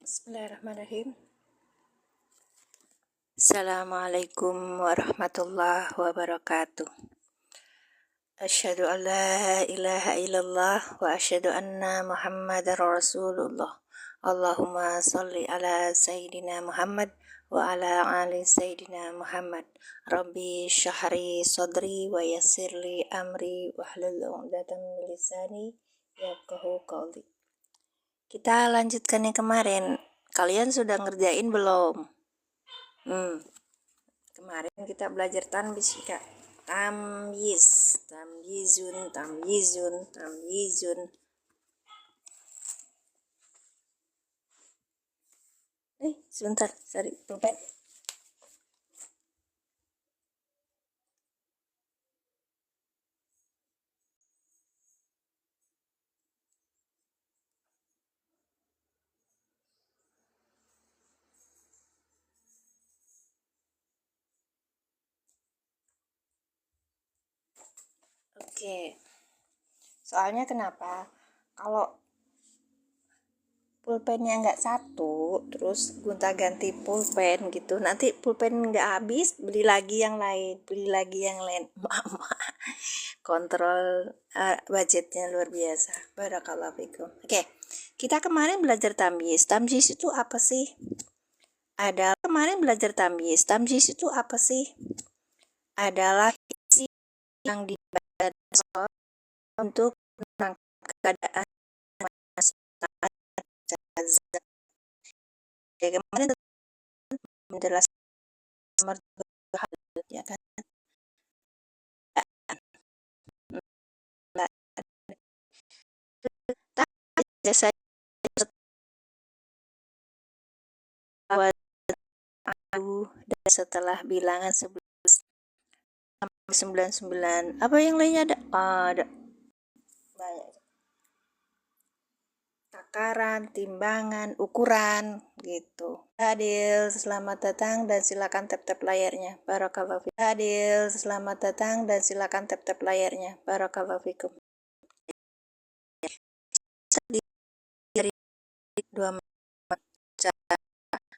Bismillahirrahmanirrahim. Assalamualaikum warahmatullahi wabarakatuh. Asyhadu an la ilaha illallah wa asyhadu anna Muhammadar Rasulullah. Allahumma sholli ala Sayyidina Muhammad wa ala ali Sayyidina Muhammad. Rabbi syahri sadri wa yassirli amri wahlul 'uqdatam min lisani yafqahu qawli. Kita lanjutkan yang kemarin. Kalian sudah ngerjain belum? Kemarin kita belajar tamyiz, Kak. Tamyizun. Sebentar, cari pulpen. Oke. Soalnya kenapa? Kalau pulpennya nggak satu, terus gonta-ganti pulpen gitu, nanti pulpen nggak habis, beli lagi yang lain. Kontrol budgetnya luar biasa. Barakallahu fikum. Oke, kita kemarin belajar tamyiz. Tamyiz itu apa sih? Adalah isi yang dibaca untuk menangkap keadaan masalah. Kemarin menjelaskan nomor 2 hal, ya kan? Saya dan setelah bilangan 11 sampai 99. Apa yang lainnya ada? Ada banyak. Takaran, timbangan, ukuran gitu. Adil, selamat datang dan silakan tap-tap layarnya. Barakallahu fikum. Adil, selamat datang dan silakan tap-tap layarnya. Barakallahu fikum. Dari 2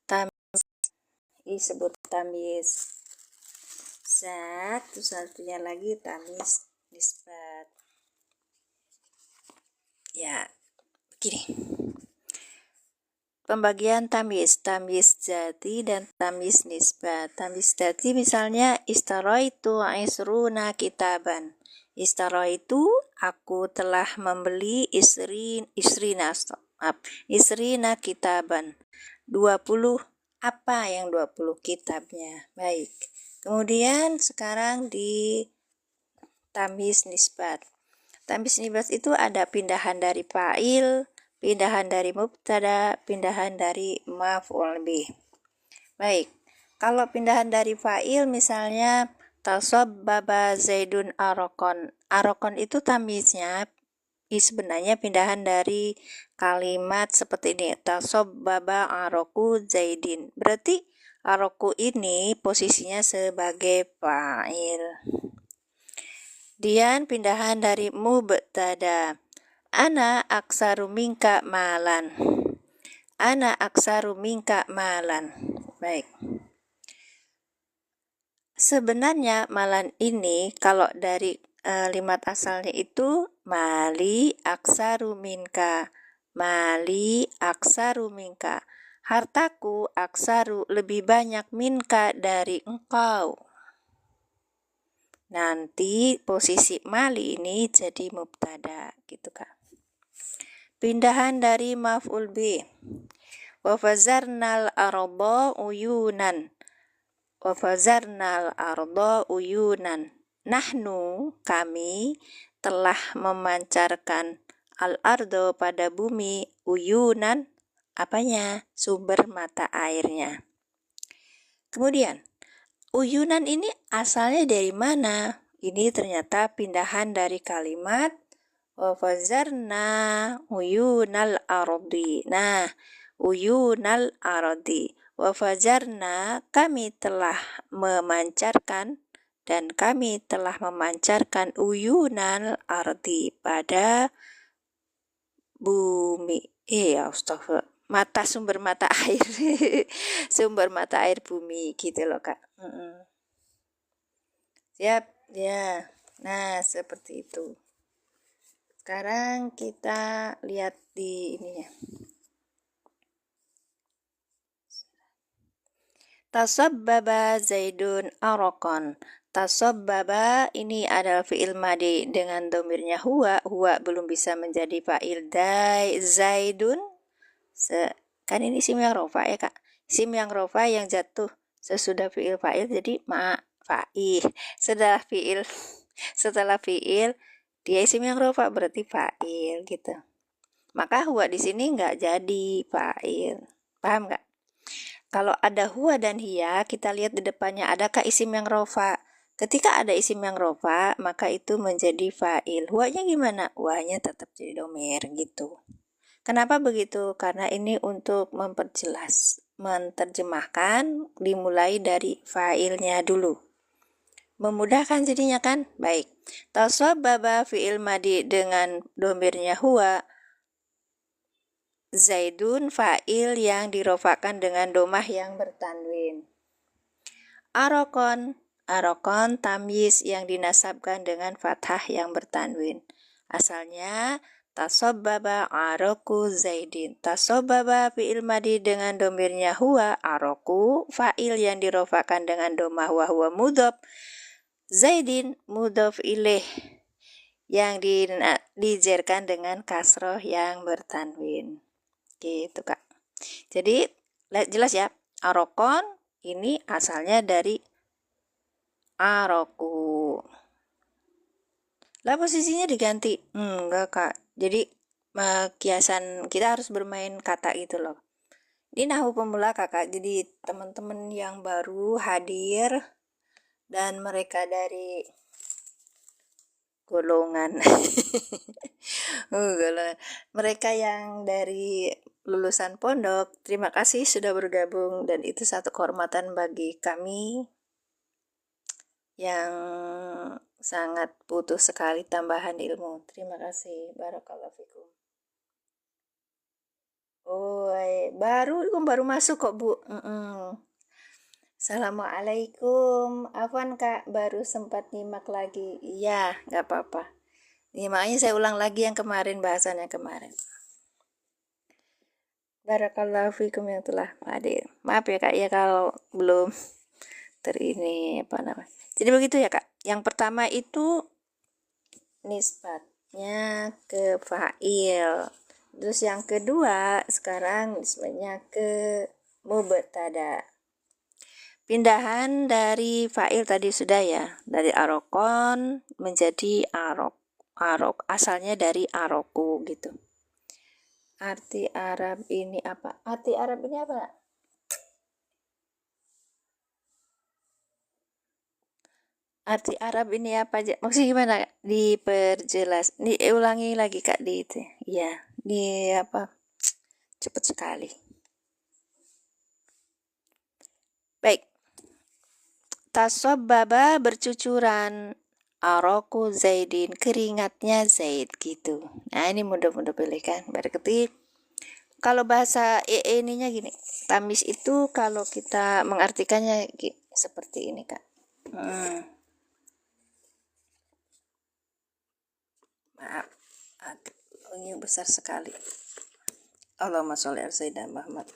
tamyiz disebut tamyiz. Satunya lagi tamyiz nisbat. Ya, begini. Pembagian tamyiz dzati dan tamyiz nisbat. Tamyiz dzati misalnya istaraitu isruna kitaban. Istaraitu, aku telah membeli isrina kitaban. 20, apa yang 20 kitabnya? Baik. Kemudian sekarang di tamyiz nisbat. Tamyiz nisbat itu ada pindahan dari fa'il, pindahan dari mubtada, pindahan dari maf'ul bih. Baik, kalau pindahan dari fa'il misalnya tasabbaba zaidun arokon. Arokon itu tamyiznya sebenarnya pindahan dari kalimat seperti ini. Tasabbaba aroku zaidin. Berarti aroku ini posisinya sebagai fa'il. Dian pindahan dari mubtada. Ana aksaru minka malan. Baik. Sebenarnya malan ini kalau dari kalimat asalnya itu mali aksaru minka. Hartaku aksaru lebih banyak minka dari engkau. Nanti posisi mali ini jadi mubtada gitu, Kak. Pindahan dari maf'ul bih. Wa fazarnal arda uyunan. Nahnu, kami telah memancarkan al-ardo pada bumi, uyunan, apanya? Sumber mata airnya. Kemudian uyunan ini asalnya dari mana? Ini ternyata pindahan dari kalimat wa fazarna uyunal ardi. Nah, uyunal ardi. Wa fazarna, kami telah memancarkan dan kami telah memancarkan uyunal ardi pada bumi. Astagfirullah. sumber mata air sumber mata air bumi gitu loh Kak. Siap ya. Nah seperti itu. Sekarang kita lihat di ini ya. Tasabbaba Zaidun arokon. Tasabbaba ini adalah fi'il madi dengan domirnya huwa. Huwa belum bisa menjadi fa'il Zaidun. Kan ini isim yang rofa ya Kak. Isim yang rofa yang jatuh sesudah fi'il fa'il jadi fa'ih. Setelah fi'il dia isim yang rofa berarti fa'il gitu. Maka huwa di sini nggak jadi fa'il. Paham nggak? Kalau ada huwa dan hiya, kita lihat di depannya adakah isim yang rofa. Ketika ada isim yang rofa, maka itu menjadi fa'il. Huwanya gimana? Huwanya tetap jadi domir gitu. Kenapa begitu? Karena ini untuk memperjelas, menerjemahkan dimulai dari fa'ilnya dulu. Memudahkan jadinya kan? Baik. Tasabbaba fi'il madi dengan domirnya huwa. Zaidun fa'il yang dirofakan dengan domah yang bertanwin. Arokon tamyiz yang dinasabkan dengan fathah yang bertanwin. Asalnya tasabbaba aroku Zaidin. Tasabbaba fi'il madi dengan domirnya huwa. Aroku fa'il yang dirofakan dengan domah wa huwa mudhof. Zaidin mudhof ilaih yang dijerkan dengan kasroh yang bertanwin. Gitu Kak. Jadi jelas ya, arokon ini asalnya dari aroku. Lah posisinya diganti? Enggak Kak. Jadi kiasan kita harus bermain kata gitu loh. Ini nahu pemula Kakak. Jadi teman-teman yang baru hadir dan mereka dari golongan mereka yang dari lulusan pondok, terima kasih sudah bergabung dan itu satu kehormatan bagi kami yang sangat butuh sekali tambahan ilmu. Terima kasih. Barakallahu fikum. Oh, baru masuk kok Bu. Assalamualaikum. Afwan Kak, baru sempat nyimak lagi. Iya, nggak apa-apa. Ini makanya saya ulang lagi yang kemarin, bahasannya kemarin. Barakallahu fikum yang telah hadir. Maaf ya Kak ya kalau belum terini apa namanya. Jadi begitu ya Kak. Yang pertama itu nisbatnya ke fa'il. Terus yang kedua sekarang nisbatnya ke mubtada. Pindahan dari fa'il tadi sudah ya, dari arokon menjadi arok. Asalnya dari aroku gitu. Arti Arab ini apa? Arti Arab ini apa? Arti Arab ini apa aja? Maksudnya gimana? Diperjelas. Ulangi lagi Kak di itu. Ya, di apa? Cepat sekali. Baik. Tasabbaba bercucuran. Aroku Zaidin, keringatnya Zaid gitu. Nah ini mudah-mudah pilih kan. Berarti kalau bahasa ininya gini, tamis itu kalau kita mengartikannya seperti ini Kak. Maaf, ini besar sekali. Allahumma sholli ala sayyidina Muhammad.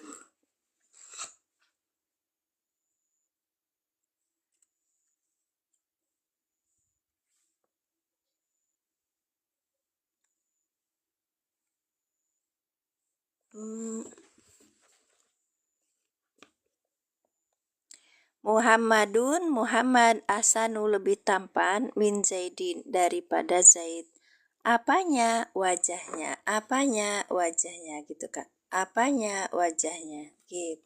Muhammad asanu lebih tampan min Zaidin daripada Zaid. Apanya? Wajahnya. Apanya? Wajahnya gitu Kak. Apanya? Wajahnya. Gitu.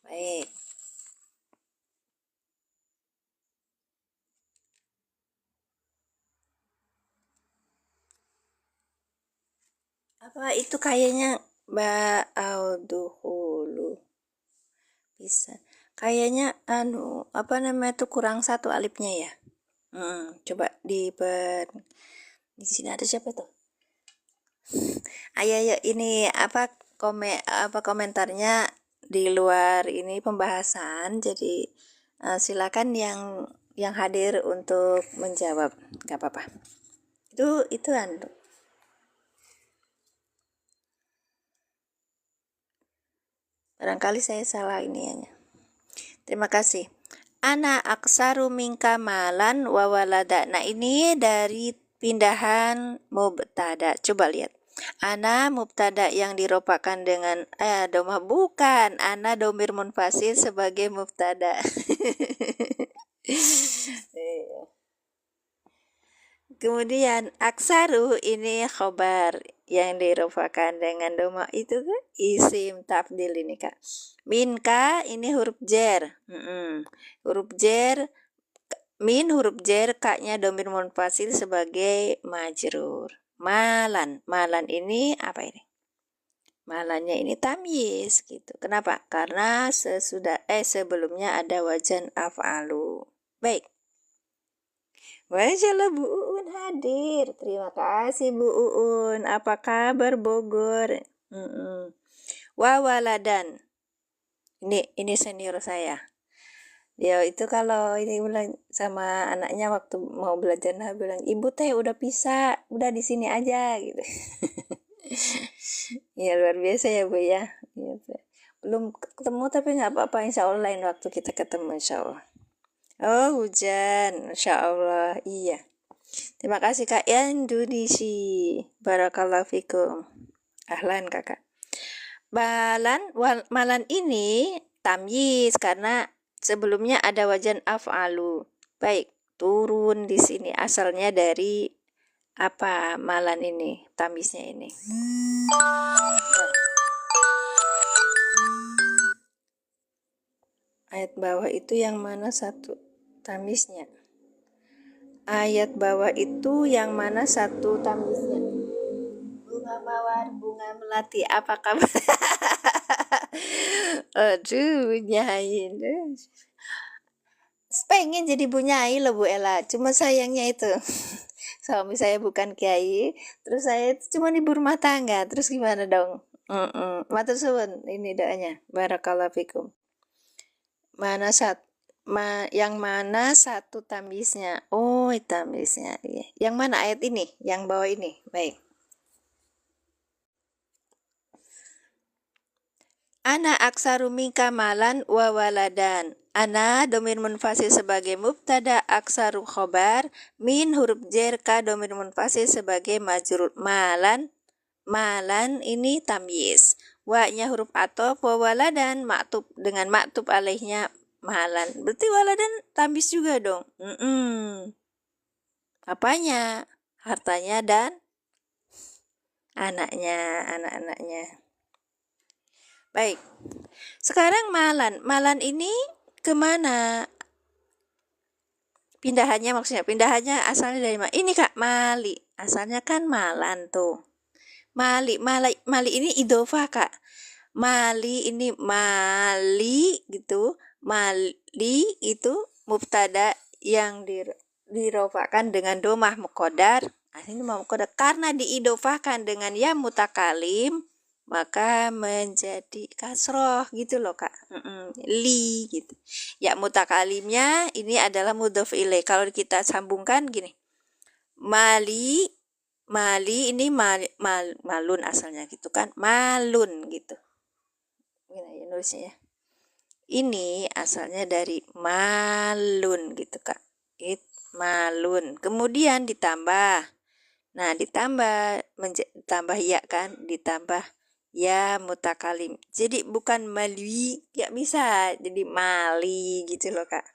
Baik. Apa itu kayaknya ba'auduhulu. Bisa. Kayaknya apa namanya tuh kurang satu alifnya ya. Coba di sini ada siapa tuh? Ayo ini apa komentarnya di luar ini pembahasan, jadi silakan yang hadir untuk menjawab, nggak apa-apa. Itu barangkali saya salah iniannya. Terima kasih. Ana aksaru minka malan wa walada. Nah, ini dari pindahan mubtada. Coba lihat. Ana mubtada yang diropakan dengan domah, bukan. Ana domir munfasil sebagai mubtada. Kemudian aksaru ini khobar yang diropakan dengan domah, itu kan isim tafdil ini Kak. Minka ini huruf jer. Huruf jer, min huruf jer, kaknya domir munfasil sebagai majrur. Malan ini apa ini? Malannya ini tamyiz gitu. Kenapa? Karena sebelumnya ada wajan af'alu. Baik. Masyaallah Bu Uun hadir. Terima kasih Bu Uun. Apa kabar Bogor? Wawaladan. Ini senior saya. Dia itu kalau ini bilang sama anaknya waktu mau belajar, nah bilang, "Ibu teh udah bisa, udah di sini aja," gitu. Ya luar biasa ya Bu ya. Belum ketemu tapi nggak apa-apa, insya Allah lain waktu kita ketemu insya Allah. Oh hujan, insya Allah, iya. Terima kasih Kak Indonesia. Barakallahu fikum. Ahlan Kakak. Malan ini tamyiz karena sebelumnya ada wajan af'alu. Baik, turun di sini asalnya dari apa malan ini, tamyiznya ini. Ayat bawah itu yang mana satu tamyiznya? Ayat bawah itu yang mana satu tamyiznya? Bunga mawar, bunga melati, apa kabar? Aduh, nyain. Pengen jadi bunyai loh Bu Ella, cuma sayangnya itu suami saya bukan kiai, terus saya cuma ibu rumah tangga, terus gimana dong? Matur suwun, ini doanya. Barakallahu fikum. Yang mana satu tamyiznya? Oh, tamyiznya. Iya. Yang mana ayat ini? Yang bawah ini. Baik. Ana aksaru minka malan wa waladan. Ana domir munfasil sebagai mubtada, aksaru khobar, min huruf jer, ka domir munfasil sebagai majrur. Malan ini tamyiz. Wa-nya huruf athof, wa waladan maktub dengan maktub alaihnya malan. Berarti waladan tamyiz juga dong. Apanya? Hartanya dan anak-anaknya. Baik, sekarang malan ini kemana? Pindahannya asalnya dari mana? Ini Kak, mali, asalnya kan malan tuh. Mali ini idhofah Kak. Mali ini mali gitu. Mali itu mubtada yang dirofakan dengan domah muqaddar. Ini muqaddar karena diidhofahkan dengan ya mutakalim, maka menjadi kasroh gitu loh Kak. Li gitu. Ya mutakalimnya ini adalah mudhof ilaih. Kalau kita sambungkan gini. Mali ini malun asalnya gitu kan. Malun gitu. Gini ya nulisnya ya. Ini asalnya dari malun gitu Kak. Malun. Kemudian ditambah. Nah, ditambah ya kan, ditambah ya mutakalim. Jadi bukan malwi, nggak bisa. Jadi mali gitu loh Kak.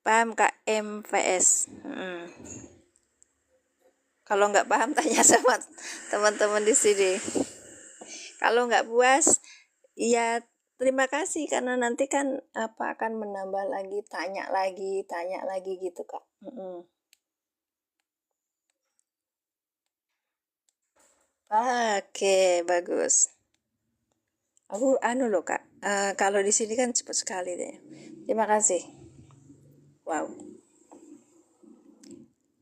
Paham Kak MVS? Kalau nggak paham tanya sama teman-teman di sini. Kalau nggak puas, ya terima kasih karena nanti kan akan menambah lagi, tanya lagi gitu Kak. Oke, bagus. Aku loh Kak, kalau di sini kan cepat sekali deh. Terima kasih. Wow.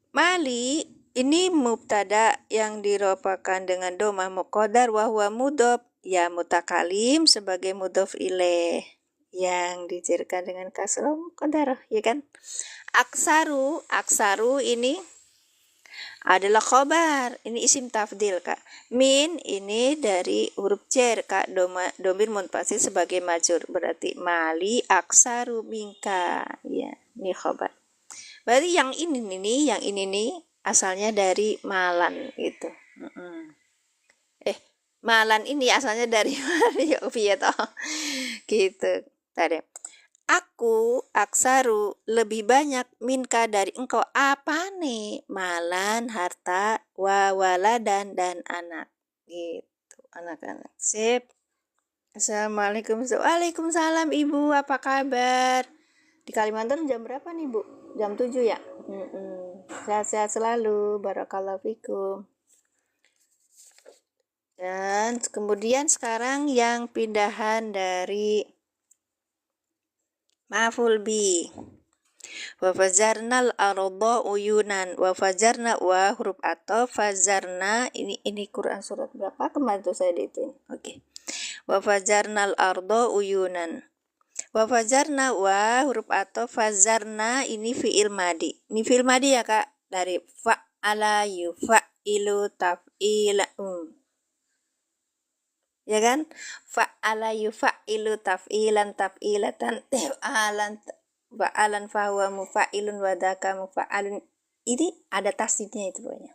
Mali Ini mubtada yang dirofakan dengan domah muqaddar wa huwa mudhof ya mutakalim sebagai mudhof ilaih yang dijerkan dengan kasrah muqaddar, ya kan? Aksaru ini adalah khobar, ini isim tafdil, Kak. Min ini dari huruf jar, Kak, domir munfasil sebagai majur, berarti mali aksaru minka, ya, ini khobar. Berarti yang ini nih asalnya dari malan gitu. Malan ini asalnya dari Mario Vieto. Gitu. Tadi. Aku aksaru lebih banyak minka dari engkau. Apa nih? Malan, harta, wawaladan dan anak. Gitu. Anak-anak. Sip. Assalamualaikum. Waalaikumsalam Ibu. Apa kabar? Di Kalimantan jam berapa nih Bu? Jam 7 ya? Sehat-sehat selalu. Barakallahu fikum. Dan kemudian sekarang yang pindahan dari maf'ul bi. Wa fazarnal arda uyunan. Wa fazarna wa huruf atau fazarna ini Quran surat berapa kemarin tuh saya dihitung. Oke. Wa fazarnal arda uyunan. Wa fazarna wa huruf atau fazarna ini fi'il madi. Ini fi'il madi ya Kak, dari fa'ala yufa'ilu taf'ila. Ya kan? Fa'ala yufa'ilu taf'ilan taf'ilatan fa'alan fahuwa mufa'ilun wadaka mufa'alun. Ini ada tasdidnya itu pokoknya.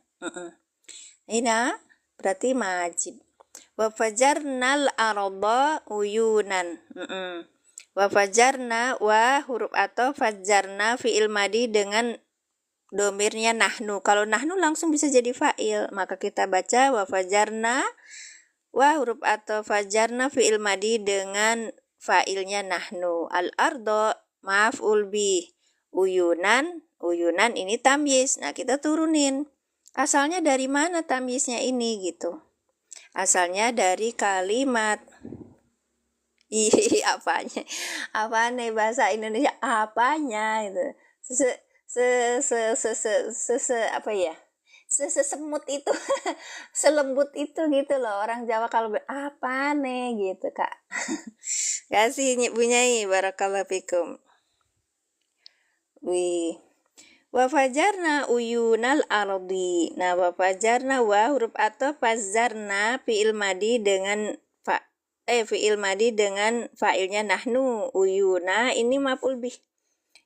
Ini berarti majib. Wa fajarnal arda uyunan. Wa fajarna wa huruf atau fajarna fi'il madi dengan domirnya nahnu. Kalau nahnu langsung bisa jadi fa'il, maka kita baca wa fajarna wa huruf atau fajarna fi'il madi dengan fa'ilnya nahnu. Al ardo maf'ul bi. Uyunan ini tamyiz. Nah, kita turunin. Asalnya dari mana tamyiznya ini gitu? Asalnya dari kalimat apanya bahasa Indonesia apanya itu sesemut itu selembut itu gitu loh orang Jawa kalau apa nih gitu Kak. Kasih Bunyai barakallahu fikum. Wa fajarna uyunal ardi. Nah, wa fajarna wa huruf atau fazarna fi'il madi dengan fi'il madi dengan fa'ilnya nahnu. Uyuna ini maf'ul bih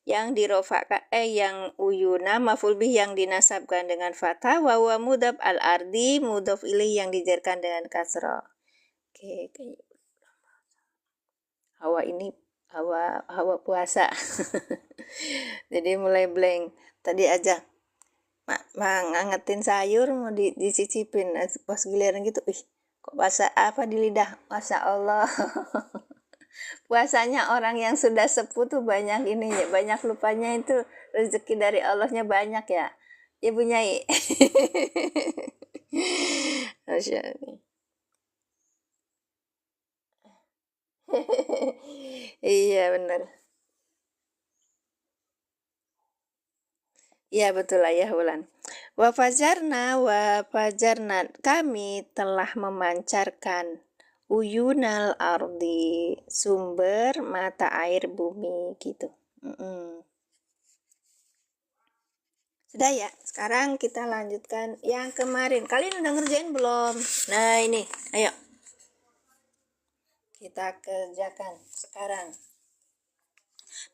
yang dirofakan yang uyuna maf'ul bih yang dinasabkan dengan fathah wa huwa mudhaf al ardi mudhaf ilaih yang dijarkan dengan kasrah. Oke. Hawa puasa. Jadi mulai blank. Tadi aja ngangetin sayur mau dicicipin pas giliran gitu kok bahasa apa di lidah, Masya Allah. Puasanya orang yang sudah sepuh tuh banyak ini ya, banyak lupanya itu rezeki dari Allahnya banyak ya. Ibu Nyai. Masya Allah. Iya benar. Iya betul Ayah Wulan. Wa fajarna kami telah memancarkan uyunal ardi sumber mata air bumi gitu. Sudah ya, sekarang kita lanjutkan yang kemarin. Kalian udah ngerjain belum? Nah ini, ayo kita kerjakan sekarang.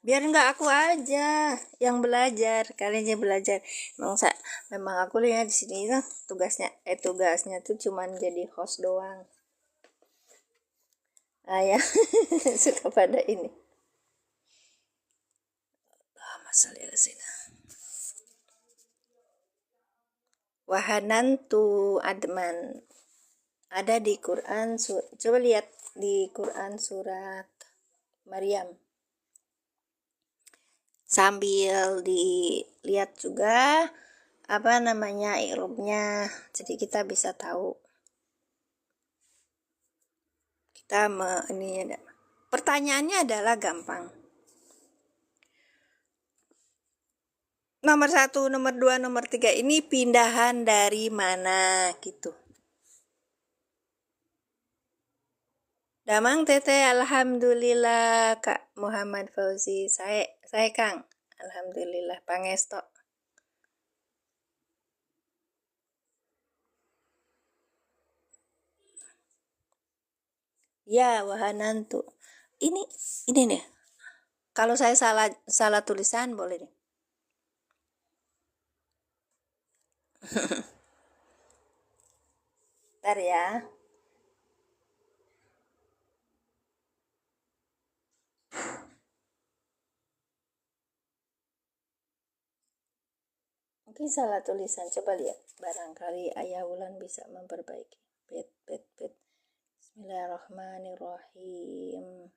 Biar nggak aku aja yang belajar, kalian yang belajar. Memang aku lihat di sini tuh tugasnya tuh cuman jadi host doang. Ya suka pada ini. Masalah sini. Wahanantu adman ada di Quran. Coba lihat di Quran surat Maryam. Sambil dilihat juga i'rabnya, jadi kita bisa tahu. Pertanyaannya adalah gampang. nomor 1, nomor 2, nomor 3 ini pindahan dari mana gitu. Damang teteh, alhamdulillah Kak Muhammad Fauzi. Saya Kang. Alhamdulillah pangesto. Ya, wahanantu. Ini nih. Kalau saya salah tulisan boleh nih. Ntar ya. Mungkin salah tulisan. Coba lihat. Barangkali Ayah Wulan bisa memperbaiki. Bet. Bismillahirrahmanirrahim.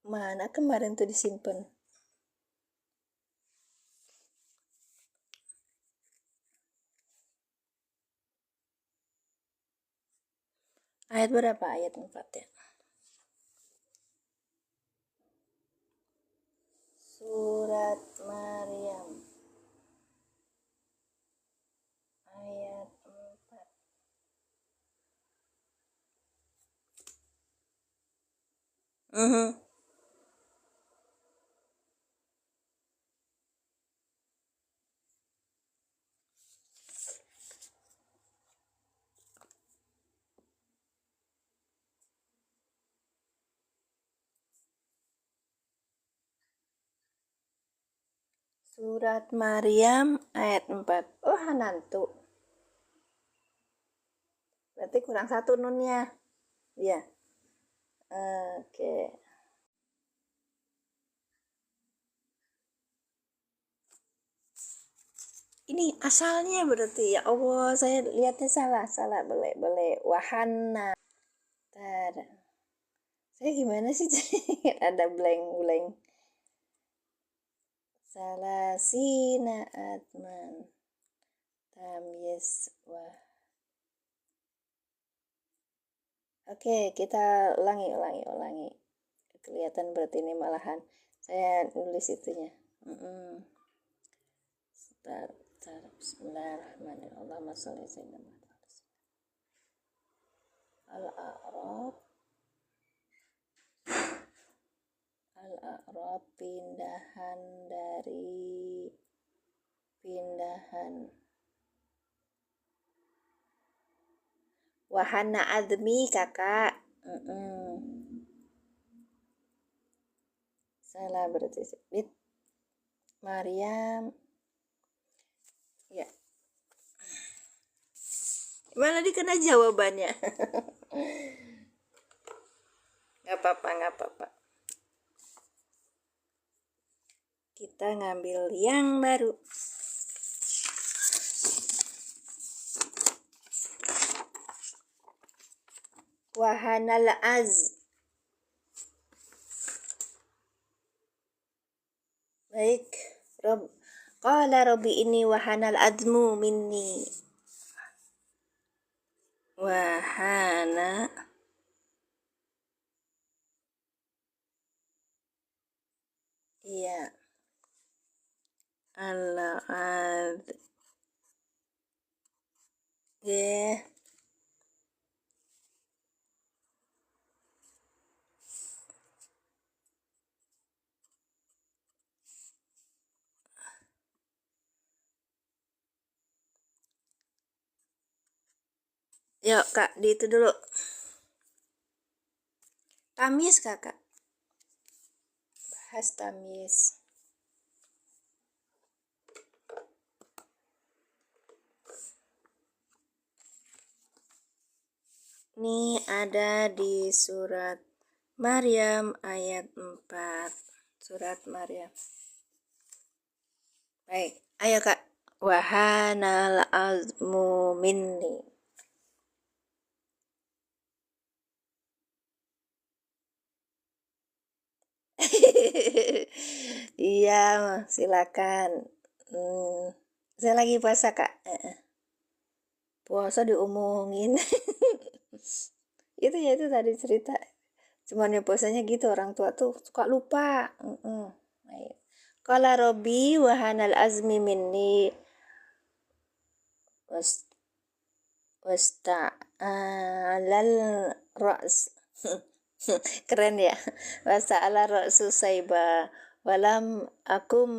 Mana kemarin tuh disimpan? Ayat berapa? Ayat 4 ya. Surat Maryam ayat 4. Surat Maryam ayat 4. Oh, hanantu. Berarti kurang 1 nunnya. Ya. Oke. Ini asalnya berarti ya Allah, saya lihatnya salah. Boleh. Wahana. Tar. Saya gimana sih? Ada blank. Salasina atman. Tamyiz wah. Oke, kita ulangi. Kelihatan berarti ini malahan saya nulis itunya. Bismillahirrahmanirrahim. Allahumma sholli Al-A'raf. Al-A'raf pindahan wahana admi kakak. Salah berarti bit Maryam ya. Mana dikena jawabannya? Nggak apa-apa. Kita ngambil yang baru. Wahanal az. Baik. Qala Rabbi ini wahanal admu minni. Wahana iya al-ad yeah. Yuk kak, di itu dulu. Tamyiz kakak. Bahas tamyiz. Ini ada di surat Maryam ayat 4. Surat Maryam. Baik, ayo kak. Wahanal azmu minni. Iya, silakan. Saya lagi puasa kak. Puasa diomongin. Itu tadi cerita. Cuman ya biasanya gitu, orang tua tuh suka lupa. Qala Robbi wahanal azmi minni was wasta'alal ra's. Keren ya. Wasta'ala ra'su saiba walam akum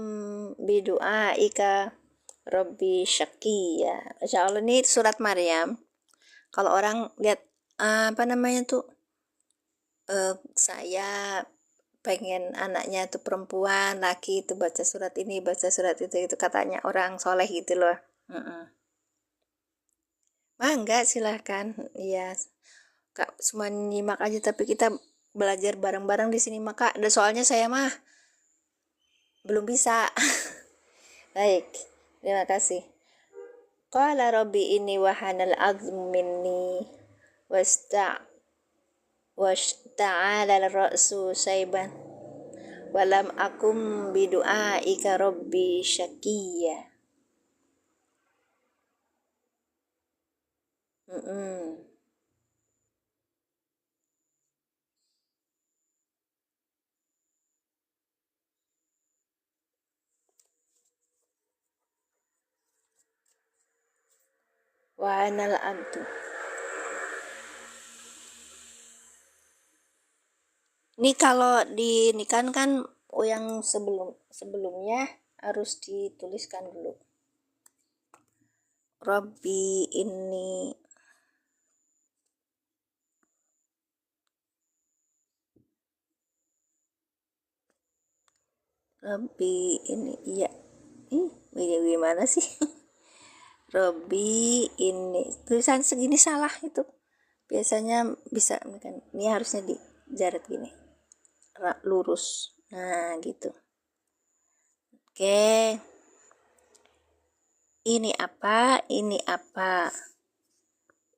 bidu'aika Robbi Syakiya. Masya Allah, ini surat Maryam. Kalau orang lihat apa namanya tuh, saya pengen anaknya tuh perempuan, laki itu baca surat ini, baca surat itu katanya orang soleh gitu loh. Enggak, silahkan. Iya, Kak, cuma nyimak aja, tapi kita belajar bareng-bareng di sini maka ada soalnya saya mah belum bisa. Baik, terima kasih. Qala Rabbi inni wahanal azmu minni washta'ala ar-ra'su sayban walam akum bidu'aika Rabbi Syakiya. Wahanal abdu. Ini kalau di nikan kan yang sebelumnya harus dituliskan dulu. Rabbi ini iya. Gimana sih? Robbi ini tulisan segini salah itu. Biasanya bisa kan. Ini harusnya dijaret gini. Lurus. Nah, gitu. Oke. Ini apa? Ini apa?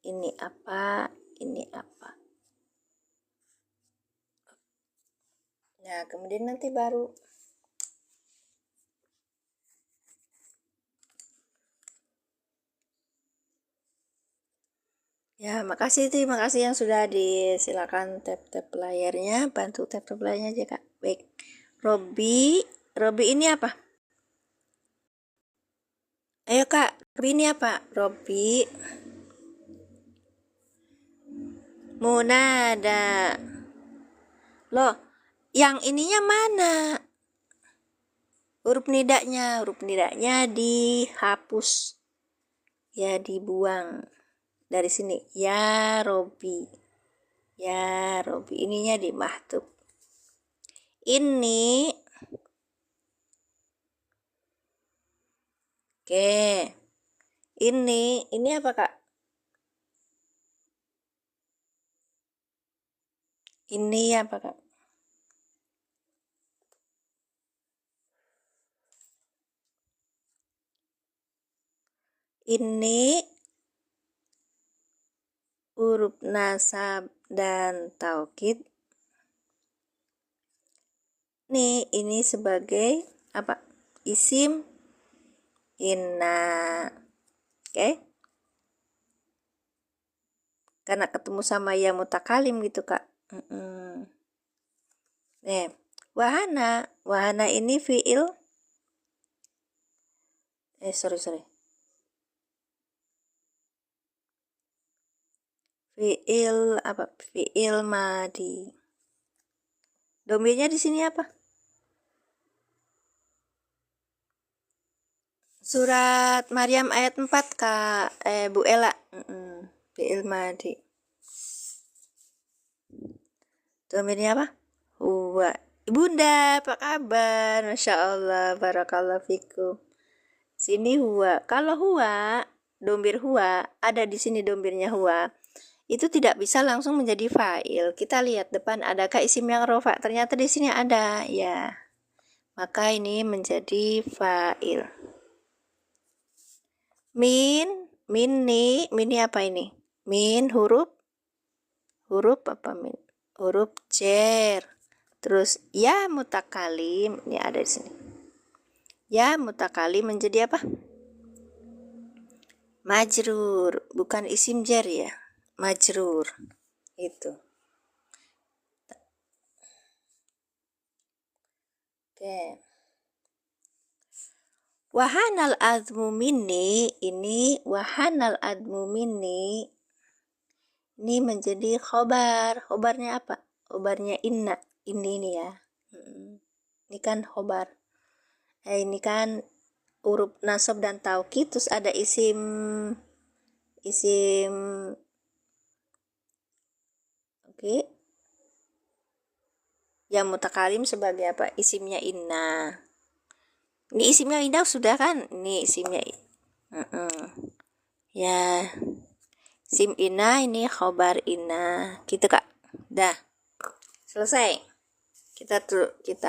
Ini apa? Ini apa? Nah, kemudian nanti baru ya, terima kasih yang sudah silakan tap-tap layarnya, bantu tap-tap layarnya aja, Kak. Baik. Robbi ini apa? Ayo, Kak, Robbi ini apa? Robbi Munada. Loh, yang ininya mana? Huruf nidanya dihapus. Ya, dibuang. Dari sini. Ya Robbi. Ininya dimahtub. Ini. Oke. Ini apa, Kak? Ini apa, Kak? Ini huruf nasab dan taukid. Ini sebagai apa? Isim inna. Oke? Karena ketemu sama ya mutakalim gitu, Kak. Nih, wahana ini fiil. Sorry. Fiil apa? Fiil madi. Domirnya di sini apa? Surat Maryam ayat 4, Kak. Bu Ela. Fiil madi. Domirnya apa? Huwa. Bunda, apa kabar? Masya Allah, barakallah fikum. Sini huwa. Kalau huwa, domir huwa, ada di sini domirnya huwa. Itu tidak bisa langsung menjadi fa'il. Kita lihat depan adakah isim yang rofa. Ternyata di sini ada, ya. Maka ini menjadi fa'il. Mini apa ini? Min huruf apa min? Huruf jar. Terus ya mutakalim, ini ada di sini. Ya mutakalim menjadi apa? Majrur, bukan isim jar ya. Majrur. Itu. Oke. Wahanal admu minni, ini wahanal admu minni ini menjadi khobar. Khobarnya apa? Khobarnya inna. Ini ya. Ini kan khobar. Ini kan huruf nasab dan taukid, terus ada isim oke. Yang mutakalim sebagai apa? Isimnya inna. Ini isimnya inna sudah kan? Ini isimnya ya. Sim inna ini khobar inna. Gitu Kak. Dah. Selesai. Kita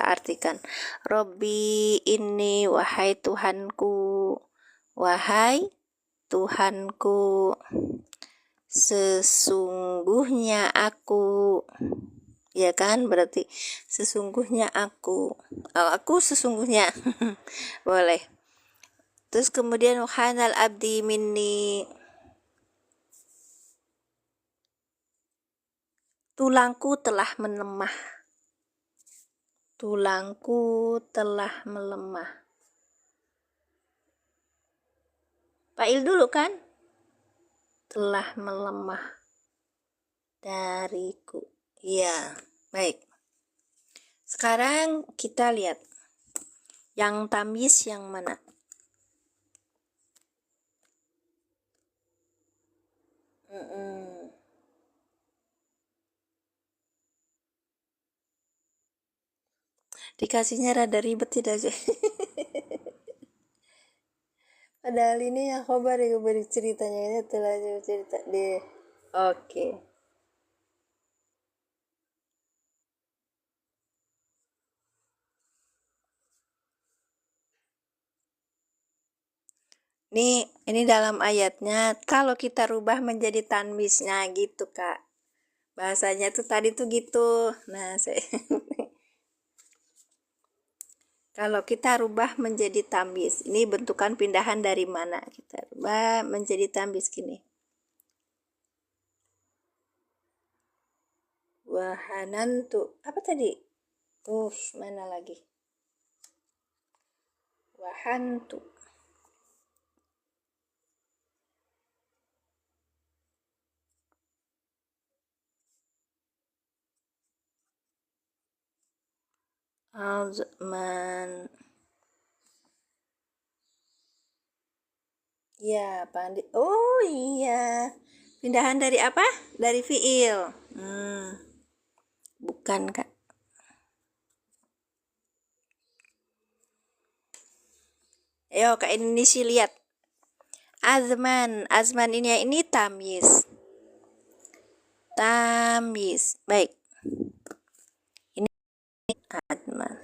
artikan. Robbi ini wahai Tuhanku. Wahai Tuhanku. Sesungguhnya aku. Ya kan, berarti sesungguhnya aku. Aku sesungguhnya. Boleh. Terus kemudian wahanal abdi minni. Tulangku telah melemah. Tulangku telah melemah. Fa'il dulu kan? Telah melemah dariku. Iya, baik. Sekarang kita lihat yang tamyiz yang mana? Dikasihnya rada ribet tidak sih? Padahal ini ya khobar ya, ceritanya ini telah cerita deh. Oke. Ini dalam ayatnya, kalau kita rubah menjadi tanwisnya gitu Kak. Bahasanya tuh tadi tuh gitu. Nah, kalau kita rubah menjadi tamyiz, ini bentukan pindahan dari mana? Kita rubah menjadi tamyiz gini. Wahanantu, apa tadi? Mana lagi? Wahantu. Azman. Ya, Pandi. Oh iya. Pindahan dari apa? Dari fiil. Bukan, Kak. Ayo, Kak Indonesia lihat. Azman ini tamyiz. Tamyiz. Baik. Ini Azman.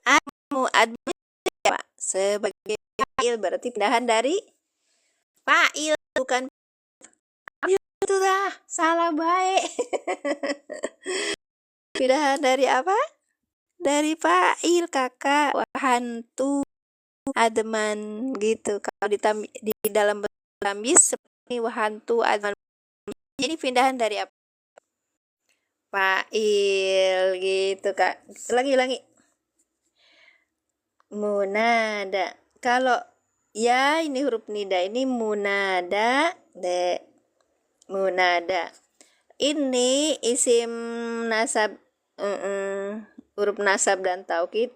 Admu apa? Sebagai fa'il, berarti pindahan dari fa'il, bukan itu dah, salah baik. Pindahan dari apa? Dari fa'il Kakak. Wahantu adman gitu. Kalau di dalam tamyiz seperti wahantu adman. Jadi pindahan dari apa? Fa'il gitu Kak. Lagi. Munada. Kalau ya ini huruf nida, ini munada, munada. Ini isim nasab, huruf nasab dan taukid,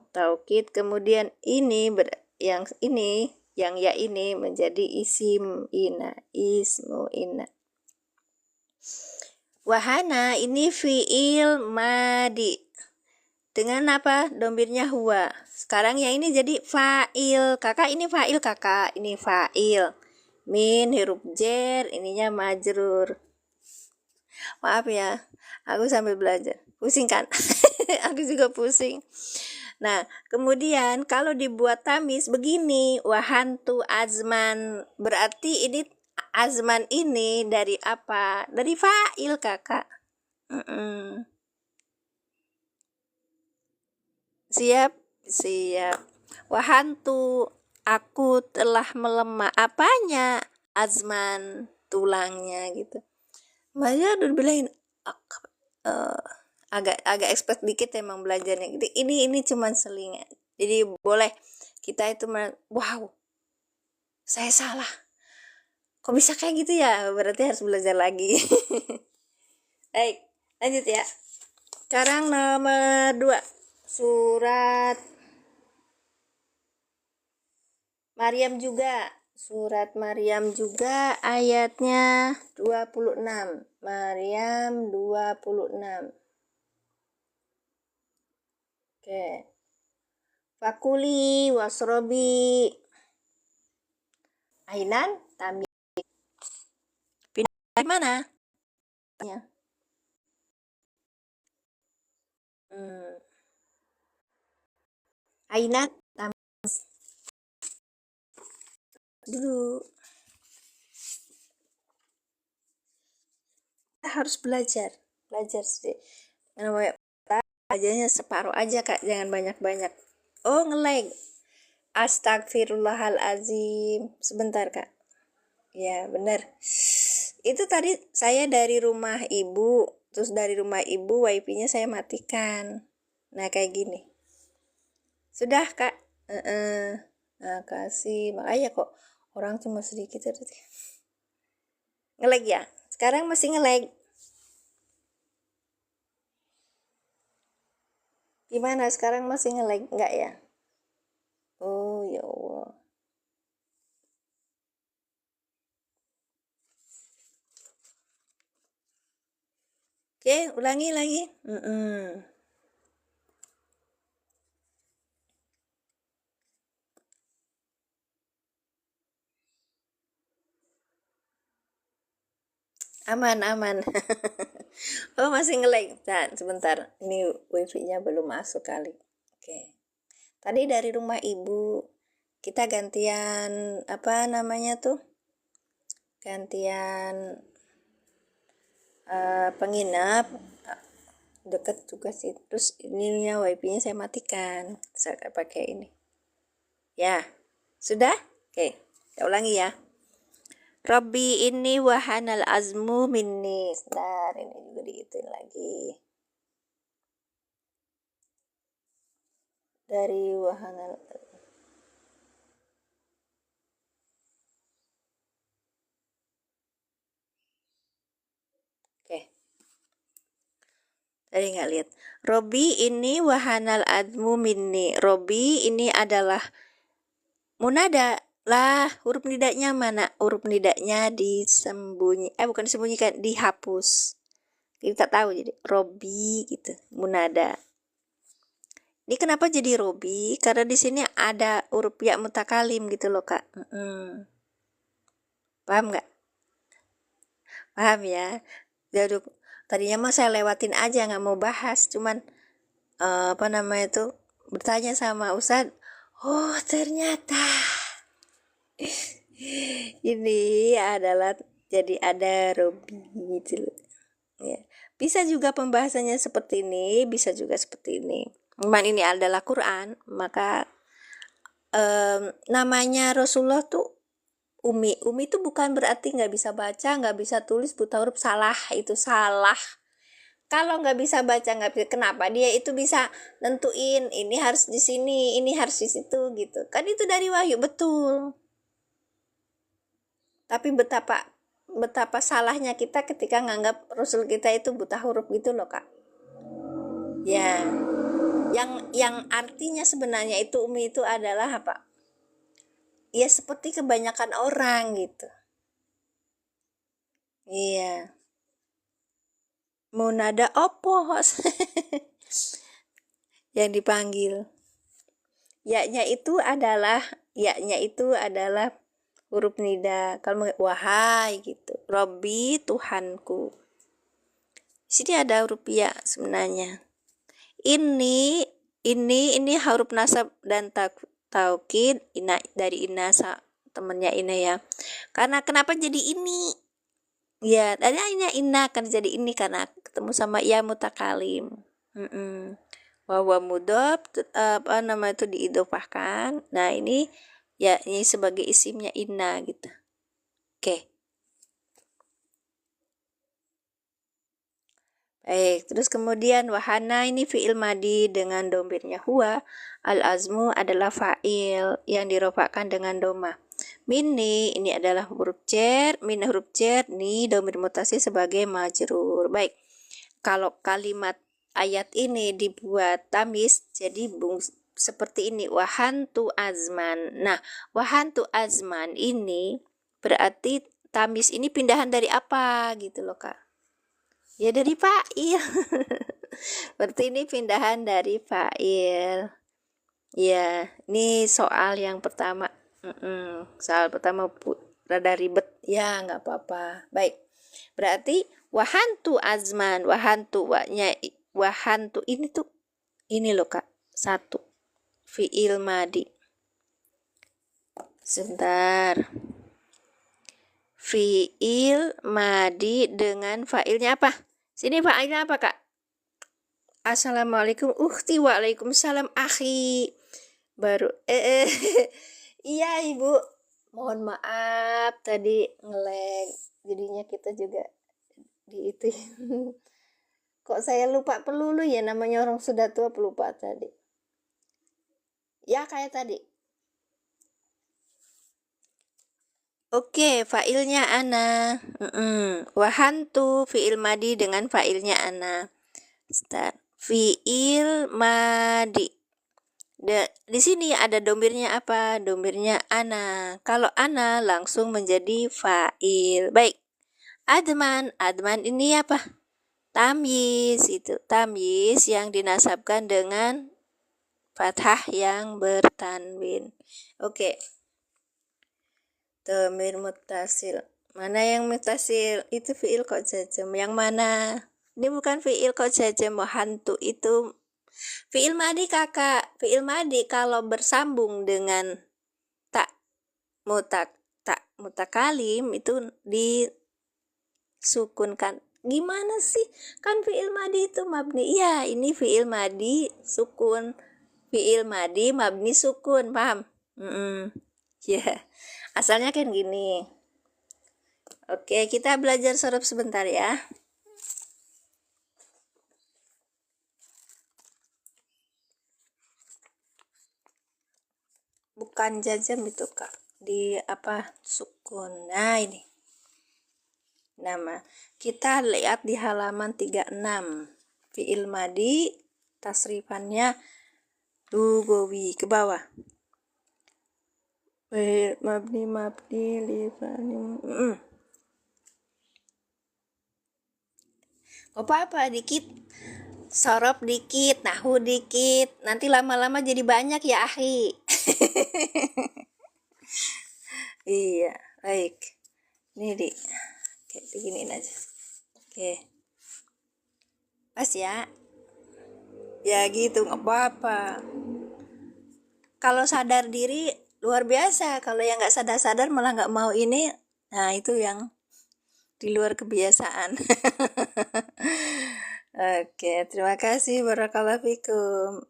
taukid. Kemudian ini yang ya ini menjadi isim ina, ismu ina. Wahana ini fiil madi. Dengan apa? Domirnya huwa. Sekarang yang ini jadi fa'il. Kakak ini fa'il Kakak. Ini fa'il. Min huruf jer, ininya majrur. Maaf ya, aku sambil belajar. Pusing kan? Aku juga pusing. Nah, kemudian kalau dibuat tamis begini, wahantu azman. Berarti ini azman ini dari apa? Dari fa'il Kakak. Siap. Wahantu, aku telah melemah. Apanya? Azman, tulangnya gitu. Mbaknya udah bilangin agak expert dikit emang belajarnya. Ini cuman selingan. Jadi boleh kita itu wow, saya salah. Kok bisa kayak gitu ya? Berarti harus belajar lagi. Baik, lanjut ya. Sekarang nomor 2. Surat Maryam juga. Surat Maryam juga ayatnya 26. Maryam 26. Oke. Fakuli wasrobi ainan tambi. Pindah mana? Ya. Ainan tambi dulu. Kita harus belajar sih. Namanya belajarnya separuh aja kak, jangan banyak-banyak. Oh ngelag. Astagfirullahalazim. Sebentar kak. Ya benar. Itu tadi saya dari rumah ibu, terus dari rumah ibu wifi-nya saya matikan. Nah kayak gini. Sudah kak. Nah kasih. Makanya kok orang cuma sedikit tadi. Ngelag ya. Sekarang masih ngelag. Gimana sekarang masih ngelag enggak ya? Oh ya Allah. Oke, ulangi lagi. Aman. Oh masih nge-lag. Nah, sebentar. Ini wifi-nya belum masuk kali. Oke. Tadi dari rumah ibu kita gantian apa namanya tuh? Gantian penginap deket juga sih. Terus ininya wifi-nya saya matikan. Saya pakai ini. Ya. Sudah? Oke. Kita ulangi ya. Rabbi ini wahanal azmu minni. Sebentar, ini juga diituin lagi. Dari wahanal. Oke. Tadi nggak lihat. Robbi ini wahanal azmu minni. Robbi ini adalah munada. Lah, huruf nidanya mana? Huruf nidanya bukan disembunyikan, dihapus. Kita tahu jadi Robbi gitu, munada. Ini kenapa jadi Robbi? Karena di sini ada huruf ya mutakalim gitu loh kak. Paham nggak? Paham ya? Jadi tadinya mah saya lewatin aja nggak mau bahas, cuman apa namanya itu bertanya sama Ustadz. Oh ternyata ini adalah jadi ada Robi gitu loh. Ya. Bisa juga pembahasannya seperti ini, bisa juga seperti ini. Memang ini adalah Quran, maka namanya Rasulullah tuh Umi. Umi itu bukan berarti nggak bisa baca, nggak bisa tulis, buta huruf. Salah, itu salah. Kalau nggak bisa baca, nggak bisa, kenapa dia itu bisa nentuin ini harus di sini, ini harus di situ gitu. Kan itu dari wahyu, betul. Tapi betapa salahnya kita ketika nganggap Rasul kita itu buta huruf gitu loh kak. Ya, yang artinya sebenarnya itu Umi itu adalah apa? Ya seperti kebanyakan orang gitu. Iya. Munada opos yang dipanggil. Yaknya itu adalah huruf nida. Kalau wahai gitu. Robbi Tuhanku. Di sini ada huruf ya sebenarnya. Ini huruf nasab dan taukid dari inasa temennya Ina ya. Karena kenapa jadi ini? Ya, tadinya Ina kan jadi ini karena ketemu sama ya mutakalim. Wawa mudhof apa nama itu diidofahkan. Nah, ini ya ini sebagai isimnya Ina gitu. Oke. Baik, terus kemudian wahana ini fi'il madi dengan domirnya huwa. Al-azmu adalah fa'il yang dirofakkan dengan doma. Minni ini adalah huruf jar, min huruf jar, ni domir mutasil sebagai majrur. Baik, kalau kalimat ayat ini dibuat tamis, jadi seperti ini, wahantu azman. Nah, wahantu azman ini berarti tamis ini pindahan dari apa gitu loh Kak. Ya dari fa'il. Berarti ini pindahan dari fa'il. Ya, ini soal yang pertama. Soal pertama rada ribet. Ya, nggak apa-apa. Baik. Berarti wahantu azman, wahantu ini tuh ini loh Kak. 1. Fi'il madi. Sebentar. Fi'il madi dengan fa'ilnya apa? Sini fa'ilnya apa Kak? Assalamualaikum ukhti, waalaikumsalam akhi. Baru iya Ibu. Mohon maaf tadi ngelag. Jadinya kita juga di itu. Kok saya lupa pelulu ya, namanya orang sudah tua pelupa tadi. Ya kayak tadi. Oke, fa'ilnya ana. Wahantu fi'il madi dengan fa'ilnya ana. Start. Fi'il madi. Di sini ada domirnya apa? Domirnya ana. Kalau ana langsung menjadi fa'il. Baik. Adman ini apa? Tamyiz itu. Tamyiz yang dinasabkan dengan fathah yang bertanwin. Oke. Domir muttasil. Mana yang muttasil? Itu fi'il kok jazm. Yang mana? Ini bukan fi'il kok jazm. Wahantu itu fi'il madi Kakak. Fi'il madi kalau bersambung dengan tak mutakalim itu disukunkan. Gimana sih? Kan fi'il madi itu mabni. Iya, ini fi'il madi sukun. Fi'il madi mabni sukun, paham? Ya. Asalnya kan gini. Oke, kita belajar sorob sebentar ya. Bukan jazam itu Kak. Di apa? Sukun. Nah, ini. Nama. Kita lihat di halaman 36. Fi'il madi tasrifannya lugawi ke bawah. Mabni apa dikit, sorob dikit, nahu dikit, nanti lama-lama jadi banyak ya akhi. Iya, baik. Ini kayak diginiin aja. Oke. Pas ya. Ya gitu, nggak apa-apa. Kalau sadar diri luar biasa. Kalau yang nggak sadar-sadar malah nggak mau ini, nah itu yang di luar kebiasaan. Oke, terima kasih, barakallahu fikum.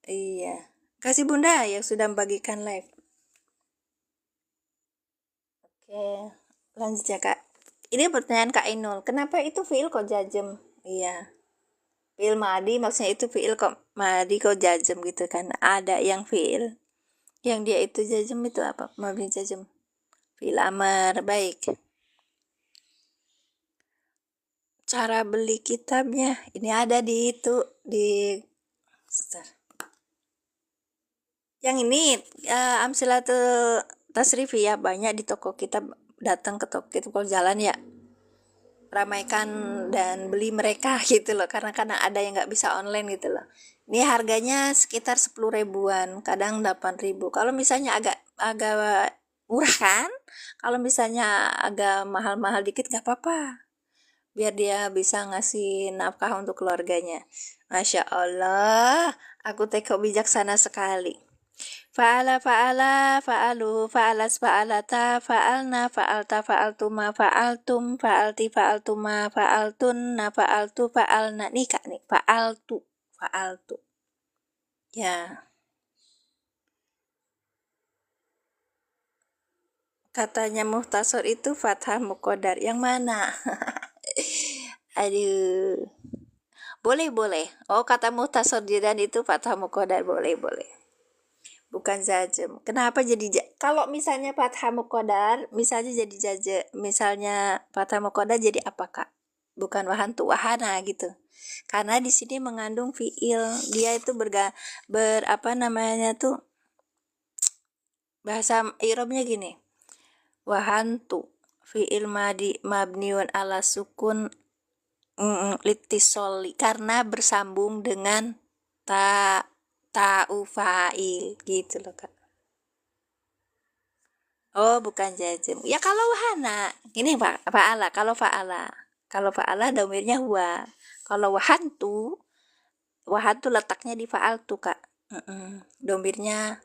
Iya, kasih Bunda yang sudah membagikan live. Oke, lanjut ya Kak. Ini pertanyaan Kak Inul, kenapa itu fi'il kok jazm? Iya, fi'il madi maksudnya itu fi'il kok madi kok jazm gitu kan. Ada yang fi'il yang dia itu jazm itu apa? Mabni jazm. Fi'il amar. Baik. Cara beli kitabnya ini ada di itu di yang ini Amsilatul Tasrifi ya, banyak di toko kitab, datang ke toko kitab kalau jalan ya ramaikan dan beli mereka gitu loh, karena ada yang nggak bisa online gitu loh. Ini harganya sekitar 10 ribuan, kadang 8 ribu. Kalau misalnya agak murah kan, kalau misalnya agak mahal-mahal dikit nggak apa-apa, biar dia bisa ngasih nafkah untuk keluarganya. Masya Allah, aku teko bijaksana sekali. Fa'ala, fa'alu, fa'alas, fa'alata, fa'alna, fa'alta, fa'altuma, fa'altum, fa'alti, fa'altuma, fa'altunna, fa'altu, fa'alna. Nih Kak nih, fa'altu. Ya. Katanya Muhtasar itu fathah muqaddar. Yang mana? Aduh. Boleh. Oh, kata Muhtasar Jidan itu Fathah Muqaddar, boleh. Bukan jajem. Kenapa jadi kalau misalnya Fathah Muqaddar, misalnya jadi jaje, misalnya Fathah Muqaddar jadi apa, Kak? Bukan wahantu, wahana gitu. Karena di sini mengandung fiil, dia itu apa namanya tuh, bahasa i'rabnya gini. Wahantu fiil mabniun ala sukun litisoli, karena bersambung dengan ta'u fa'il gitu loh, Kak. Oh, bukan jazm. Ya kalau wahana, ini fa'ala, kalau fa'ala domirnya huwa. Kalau wahantu letaknya di fa'al tuh, Kak. Domirnya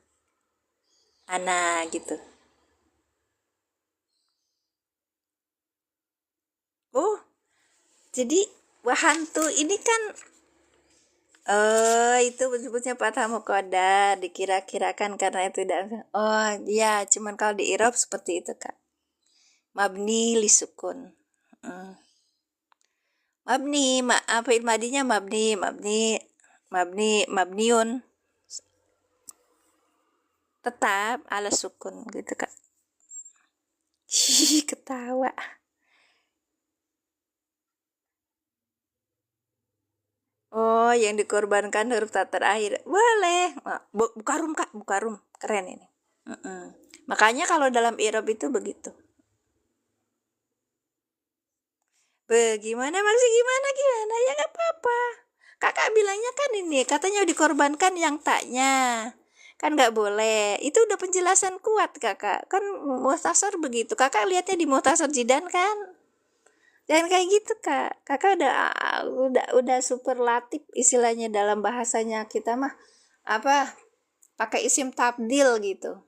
ana gitu. Oh, jadi wahantu ini kan itu disebutnya Fathah Muqaddar, dikira-kirakan karena itu tidak. Oh, ya, cuman kalau di i'rab seperti itu, Kak. Mabni li sukun. Fi'il madinya mabniun. Tetap ala sukun gitu, Kak. Ketawa. Oh, yang dikorbankan huruf ta terakhir. Boleh. Bukarum, Kak, bukarum. Keren ini. Makanya kalau dalam i'rab itu begitu. Gimana maksudnya gimana ya, nggak apa-apa. Kakak bilangnya kan ini katanya dikorbankan yang taknya, kan nggak boleh. Itu udah penjelasan kuat, Kakak, kan Muhtasar begitu. Kakak lihatnya di Muhtasar Jidan kan, jangan kayak gitu, Kak. Kakak udah superlatif istilahnya dalam bahasanya kita mah, apa, pakai isim tabdil gitu.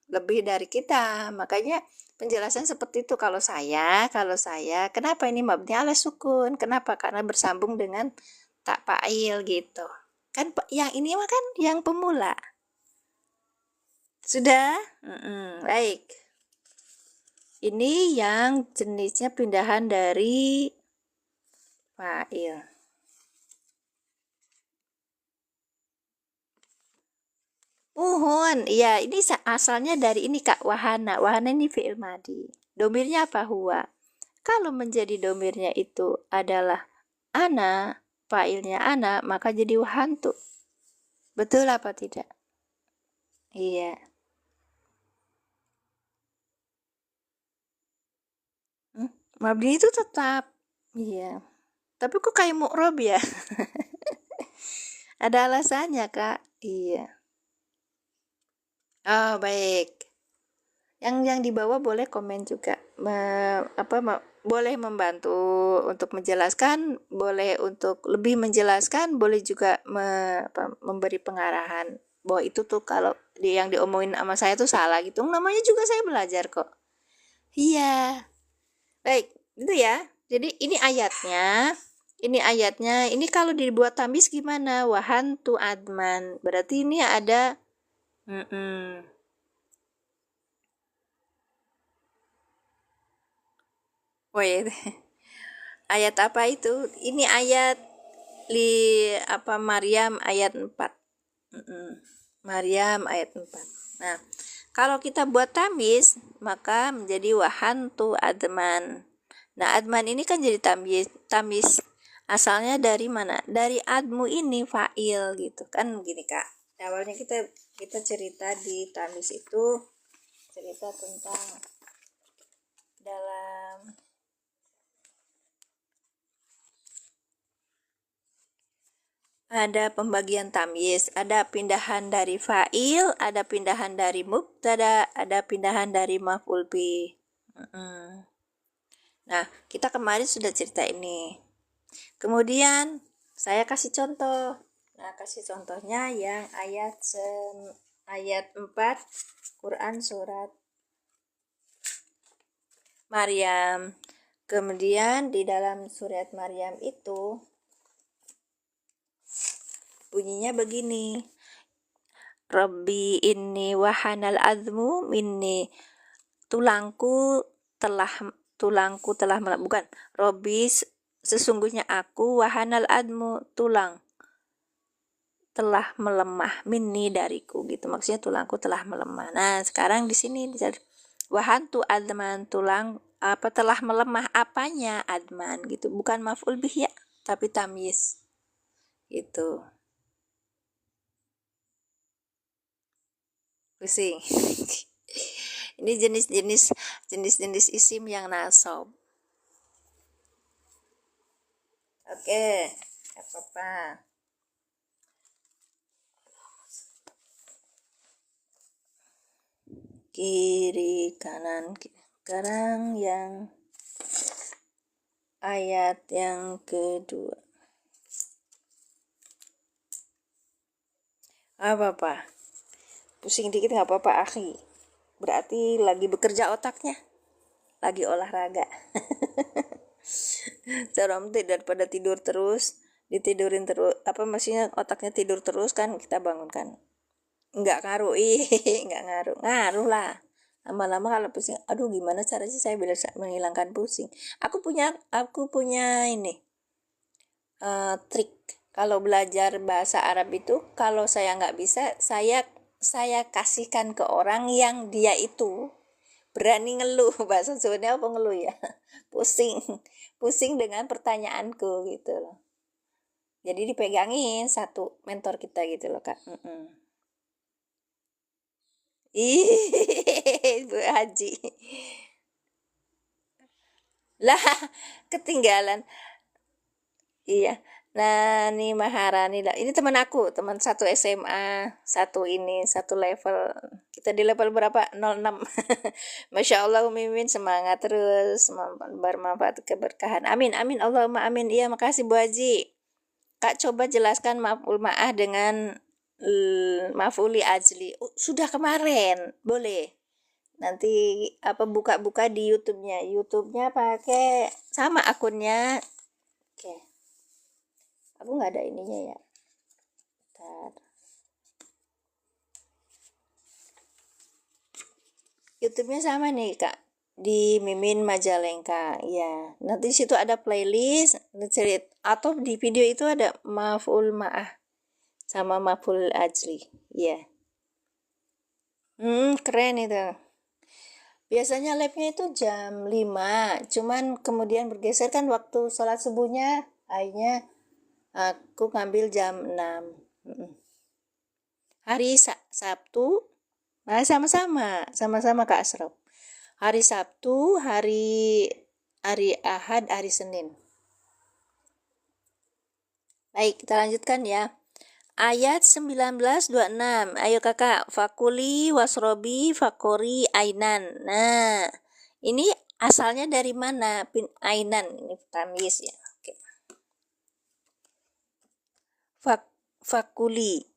Lebih dari kita, makanya penjelasan seperti itu. Kalau saya kenapa ini mabni ala sukun, kenapa, karena bersambung dengan tak fa'il gitu kan. Yang ini mah kan yang pemula sudah. Baik, ini yang jenisnya pindahan dari fa'il. Iya, ini asalnya dari ini, Kak, wahana ini fi'il madi, domirnya apa, huwa. Kalau menjadi domirnya itu adalah ana, fa'ilnya ana, maka jadi wahantu. Betul apa tidak? Iya. Mabni itu tetap. Iya. Tapi kok kayak mu'rob ya? Ada alasannya, Kak. Iya. Oh, baik. Yang di bawah boleh komen juga. Boleh membantu untuk menjelaskan, boleh untuk lebih menjelaskan, boleh juga memberi pengarahan bahwa itu tuh kalau yang diomongin sama saya tuh salah gitu. Namanya juga saya belajar kok. Iya. Baik, itu ya. Jadi ini ayatnya. Ini kalau dibuat tamis gimana? Wahantu adman. Berarti ini ada Wait. Ayat apa itu? Ini ayat Maryam ayat 4. Maryam ayat 4. Nah, kalau kita buat tamis, maka menjadi wahantu adman. Nah, adman ini kan jadi tamis. Asalnya dari mana? Dari admu ini fa'il gitu kan, gini, Kak. Awalnya kita cerita di tamis itu cerita tentang dalam ada pembagian tamyiz, ada pindahan dari fa'il, ada pindahan dari mubtada, ada pindahan dari maf'ul bih. Nah, kita kemarin sudah cerita ini. Kemudian saya kasih contoh. Nah, kasih contohnya yang ayat 4 Quran surat Maryam. Kemudian di dalam surat Maryam itu bunyinya begini. Rabbi inni wahanal azmu minni. Tulangku telah bukan. Robbi Sesungguhnya aku wahanal admu, tulang telah melemah, minni dariku gitu. Maksudnya tulangku telah melemah. Nah, sekarang di sini wahantu adman, tulang apa telah melemah, apanya adman gitu. Bukan maf'ul bih ya, tapi tamyiz gitu. Pusing. Ini jenis-jenis isim yang nasab. Oke, apa-apa. Kiri kanan. Sekarang yang ayat yang kedua. Apa-apa. Pusing dikit nggak apa-apa, akhi. Berarti lagi bekerja otaknya. Lagi olahraga. Coromti daripada tidur terus, ditidurin terus, apa maksudnya otaknya tidur terus kan kita bangunkan. Enggak ngaruh, enggak ngaruh lah. Lama-lama kalau pusing, aduh gimana caranya saya bisa menghilangkan pusing. Aku punya ini trik. Kalau belajar bahasa Arab itu, kalau saya nggak bisa, saya kasihkan ke orang yang dia itu berani ngeluh. Bahasa Sunda apa ngeluh ya, pusing dengan pertanyaanku gitu loh. Jadi dipegangin satu mentor kita gitu loh kak. Ih, Bu Haji lah, ketinggalan. Iya. Nah, nih Maharani lah. Ini teman aku, teman satu SMA, satu level. Kita di level berapa? 06. Masya Allah, Mimin semangat terus, bermanfaat keberkahan. Amin, amin, Allahumma amin. Iya, makasih Bu Haji. Kak, coba jelaskan maf'ul ma'ah dengan maf'uli ajli. Sudah kemarin, boleh. Nanti apa buka-buka di YouTube-nya. YouTube-nya pakai sama akunnya. Oke. Aku nggak ada ininya ya. Bentar. YouTube-nya sama nih kak, di Mimin Majalengka ya. Nanti situ ada playlist atau di video itu ada maf'ul ma'ah sama maf'ul ajli ya. Keren itu. Biasanya live-nya itu jam 5, cuman kemudian bergeser kan waktu sholat subuhnya, akhirnya aku ngambil jam 6. Hari Sabtu, nah sama-sama Kak Asraf. Hari Sabtu, hari Ahad, hari Senin. Baik, kita lanjutkan ya. Ayat 1926. Ayo kakak, fakuli wasrobi fakori ainan. Nah, ini asalnya dari mana? Ainan, ini tamis ya. Oke. Fakuli.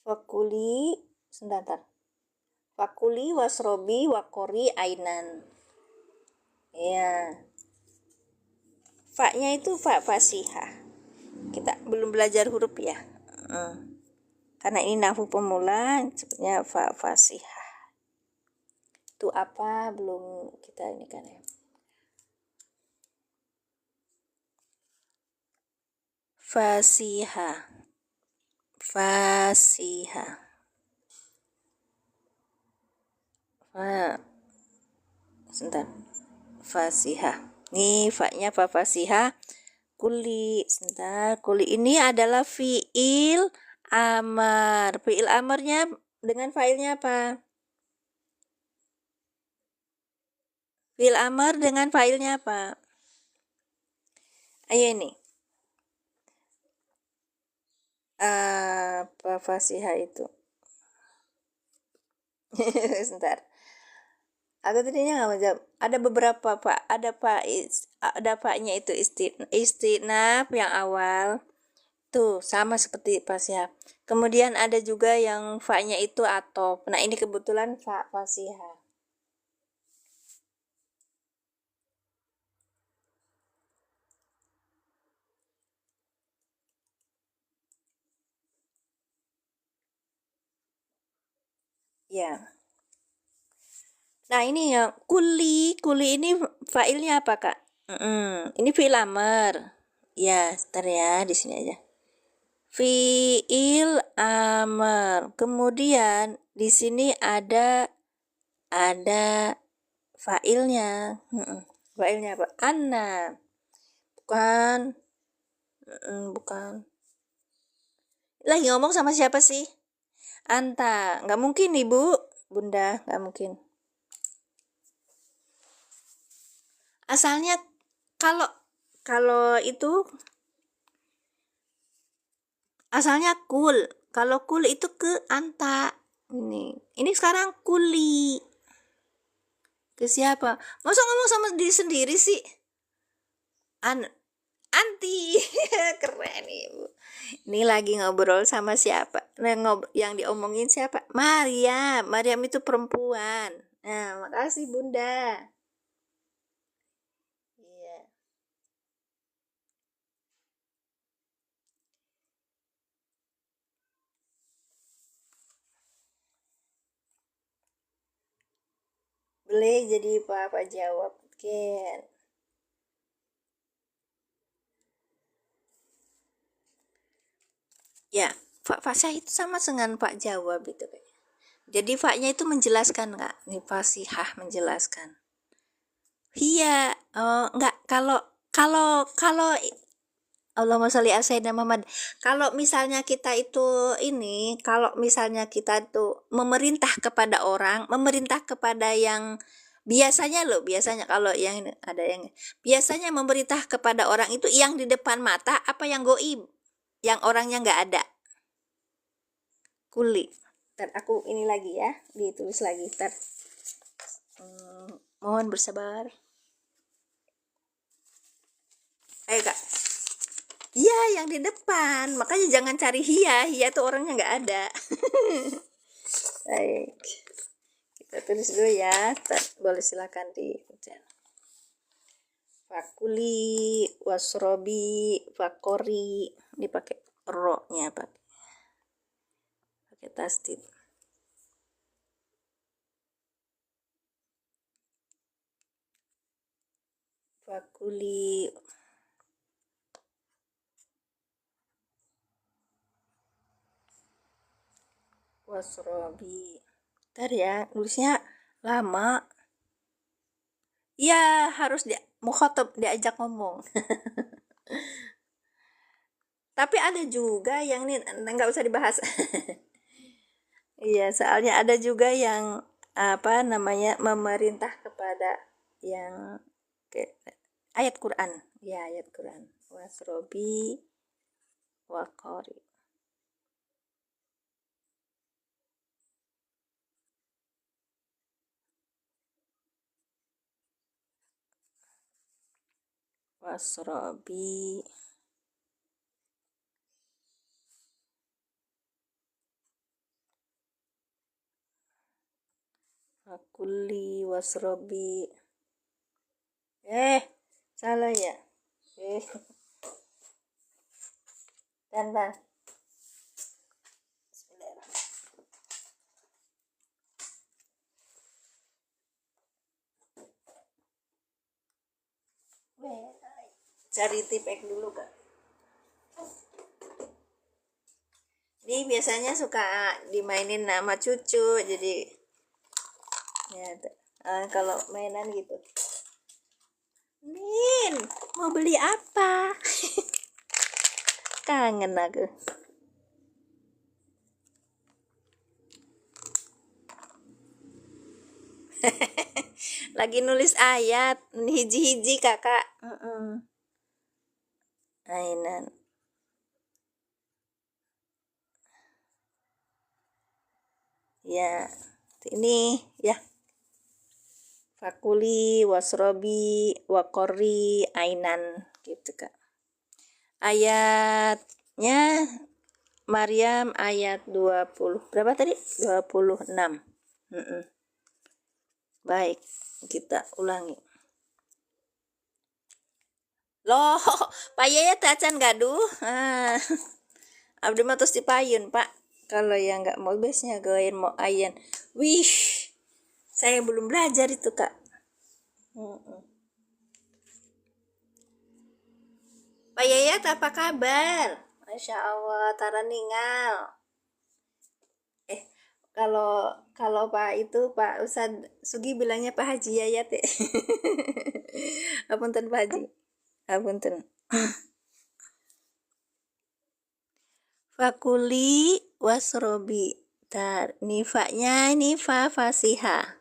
Fakuli, sebentar. Fakuli wasrobi wakori ainan. Ya. Fa-nya itu fa fasihah. Kita belum belajar huruf ya. Karena ini nahwu pemula, sebenarnya fa fasihah. Itu apa belum kita ini kan ya. Fasihah. Sebentar. Fasihah. Nih fa-nya fa fasihah. Kuli. Sebentar. Kuli ini adalah fiil amar. Fiil amarnya dengan failnya apa? Fiil amar dengan failnya apa? Ayo ini. Apa fasihah itu? Sebentar. Aku tadinya nggak mau jawab. Ada beberapa pak. Ada paknya itu istinaf yang awal. Tuh sama seperti fasihah. Kemudian ada juga yang fa-nya itu atop. Nah ini kebetulan fa fasihah. Ya. Nah, ini ya, kuli ini failnya apa, Kak? Ini fiil amr. Ya, ntar ya, di sini aja. Fiil amr. Kemudian di sini ada failnya. Failnya apa? Anna. Bukan. Bukan. Lagi ngomong sama siapa sih? Anta. Nggak mungkin, Ibu. Bunda, nggak mungkin. Asalnya kalau kalau itu asalnya kul. Kalau kul itu ke anta. Ini sekarang kuli. Ke siapa? Masa ngomong sama diri sendiri sih? Anti. Keren Ibu. Ini lagi ngobrol sama siapa? Nah, yang diomongin siapa? Maryam. Maryam itu perempuan. Nah, makasih Bunda. Iya. Boleh jadi Pak jawab. Ken. Ya, Pak Fasih itu sama dengan Pak jawab itu kayaknya. Jadi Faknya itu menjelaskan Kak. Ini fasihah menjelaskan. Iya, enggak kalau kalau kalau Allahumma sholli ala sayyidina Muhammad. Kalau misalnya kita itu kalau misalnya kita itu memerintah kepada orang, memerintah kepada yang biasanya kalau yang ada yang biasanya memerintah kepada orang itu yang di depan mata apa yang goib, yang orangnya nggak ada. Kuli. Ntar aku ini lagi ya, ditulis lagi. Ntar. Mohon bersabar. Ayo Kak. Iya, yang di depan. Makanya jangan cari Hia. Hia tuh orangnya nggak ada. Baik. Kita tulis dulu ya. Boleh silakan di fakuli, wasrobi, fakori. Ini pakai ro-nya pakai tasdid. Fakuli, wasrobi. Ntar ya, nulisnya lama. Iya, harus mukhatab, diajak ngomong. Tapi ada juga yang ini nggak usah dibahas. Iya, soalnya ada juga yang apa namanya memerintah kepada yang ayat Quran. Ya, ayat Quran. Wasrobi wakori. Wasrobi Akuli wasrobi. Salah ya. Dan cari tipek dulu Kak. Ini biasanya suka dimainin nama cucu, jadi ya kalau mainan gitu. Min, mau beli apa? Kangen aku. Lagi nulis ayat, hiji-hiji kakak. Mainan. Ya, ini ya. Fakuli, wasrobi, wakori, ainan gitu Kak. Ayatnya Maryam ayat 20. Berapa tadi? 26. Baik, kita ulangi. Loh, Pak Yaya tacan gaduh. Abdi matos dipayun, Pak. Kalau yang nggak mau biasanya goin mau ayan. Wish, saya belum belajar itu kak. Pak Yayat apa kabar? Masya Allah, Tara ningal. Kalau kalau Pak itu Pak Ustad Sugi bilangnya Pak Haji Yayat ya. Apunten Pak Haji. Apunten. Fakuli wasrobi. Tar, nifanya ini fa fasiha.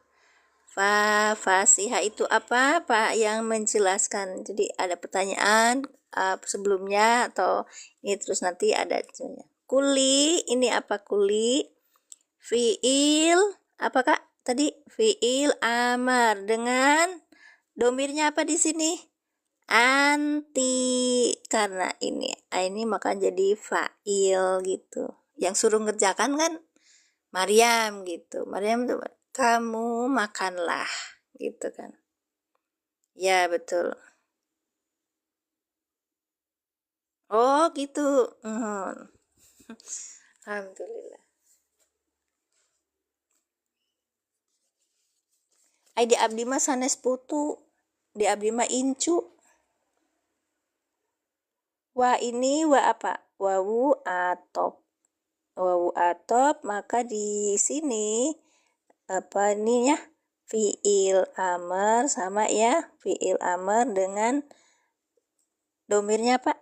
Fa fasiha itu apa? Pak yang menjelaskan. Jadi ada pertanyaan sebelumnya atau ini terus nanti ada kuli, ini apa kuli? Fiil apa kak? Tadi fiil amar dengan domirnya apa di sini? Anti, karena ini maka jadi fa'il gitu. Yang suruh ngerjakan kan Maryam gitu. Maryam tuh kamu makanlah gitu kan. Ya betul. Oh gitu. Alhamdulillah. Ai di abdi mah sanes putu. Di abdi mah incu. Wa ini wa apa? Wawu atop. Wawu atop, maka di sini apa ini ya? Fiil amar sama ya, fiil amar dengan domirnya apa?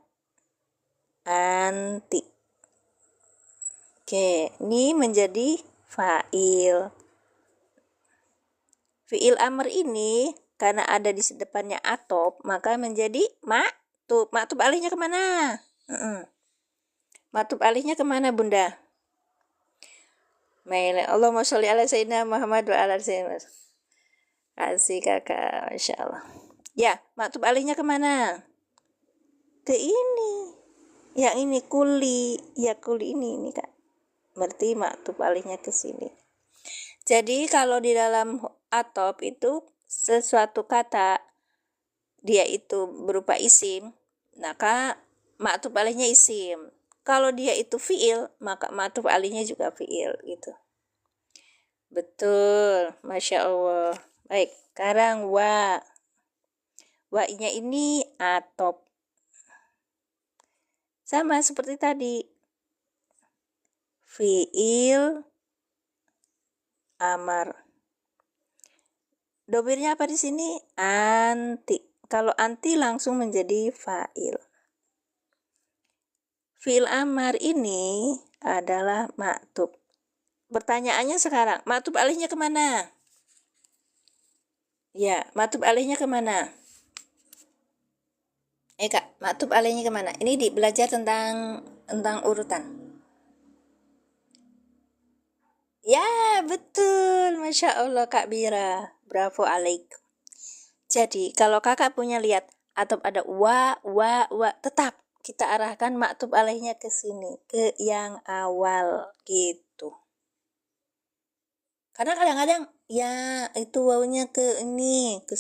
Anti. Oke, ini menjadi fa'il. Fiil amar ini karena ada di depannya atop, maka menjadi maktub. Maktub alihnya kemana? Maktub alihnya kemana bunda? Maila Allahumma sholli ala sayyidina Muhammad wa ala sayyidina. Kasih kakak, Masya Allah. Ya, maktub alihnya kemana? Ke ini. Yang ini kuli. Ya kuli ini kak. Berarti maktub alihnya ke sini. Jadi kalau di dalam atop itu sesuatu kata dia itu berupa isim, maka maktub alihnya isim. Kalau dia itu fiil, maka maktub alihnya juga fiil gitu. Betul, Masya Allah. Baik, sekarang wa. Wa-nya ini atop. Sama seperti tadi. Fiil amar. Domirnya apa di sini? Anti. Kalau anti langsung menjadi fa'il. Fiil amar ini adalah maktub. Pertanyaannya sekarang, maktub alihnya kemana? Ya, maktub alihnya kemana? Kak, maktub alihnya kemana? Ini belajar tentang urutan. Ya, betul. Masya Allah Kak Bira. Bravo alaik. Jadi, kalau kakak punya lihat atau ada wa, tetap kita arahkan maktub alihnya ke sini, ke yang awal gitu. Karena kadang-kadang ya itu wawunya ke ini, ke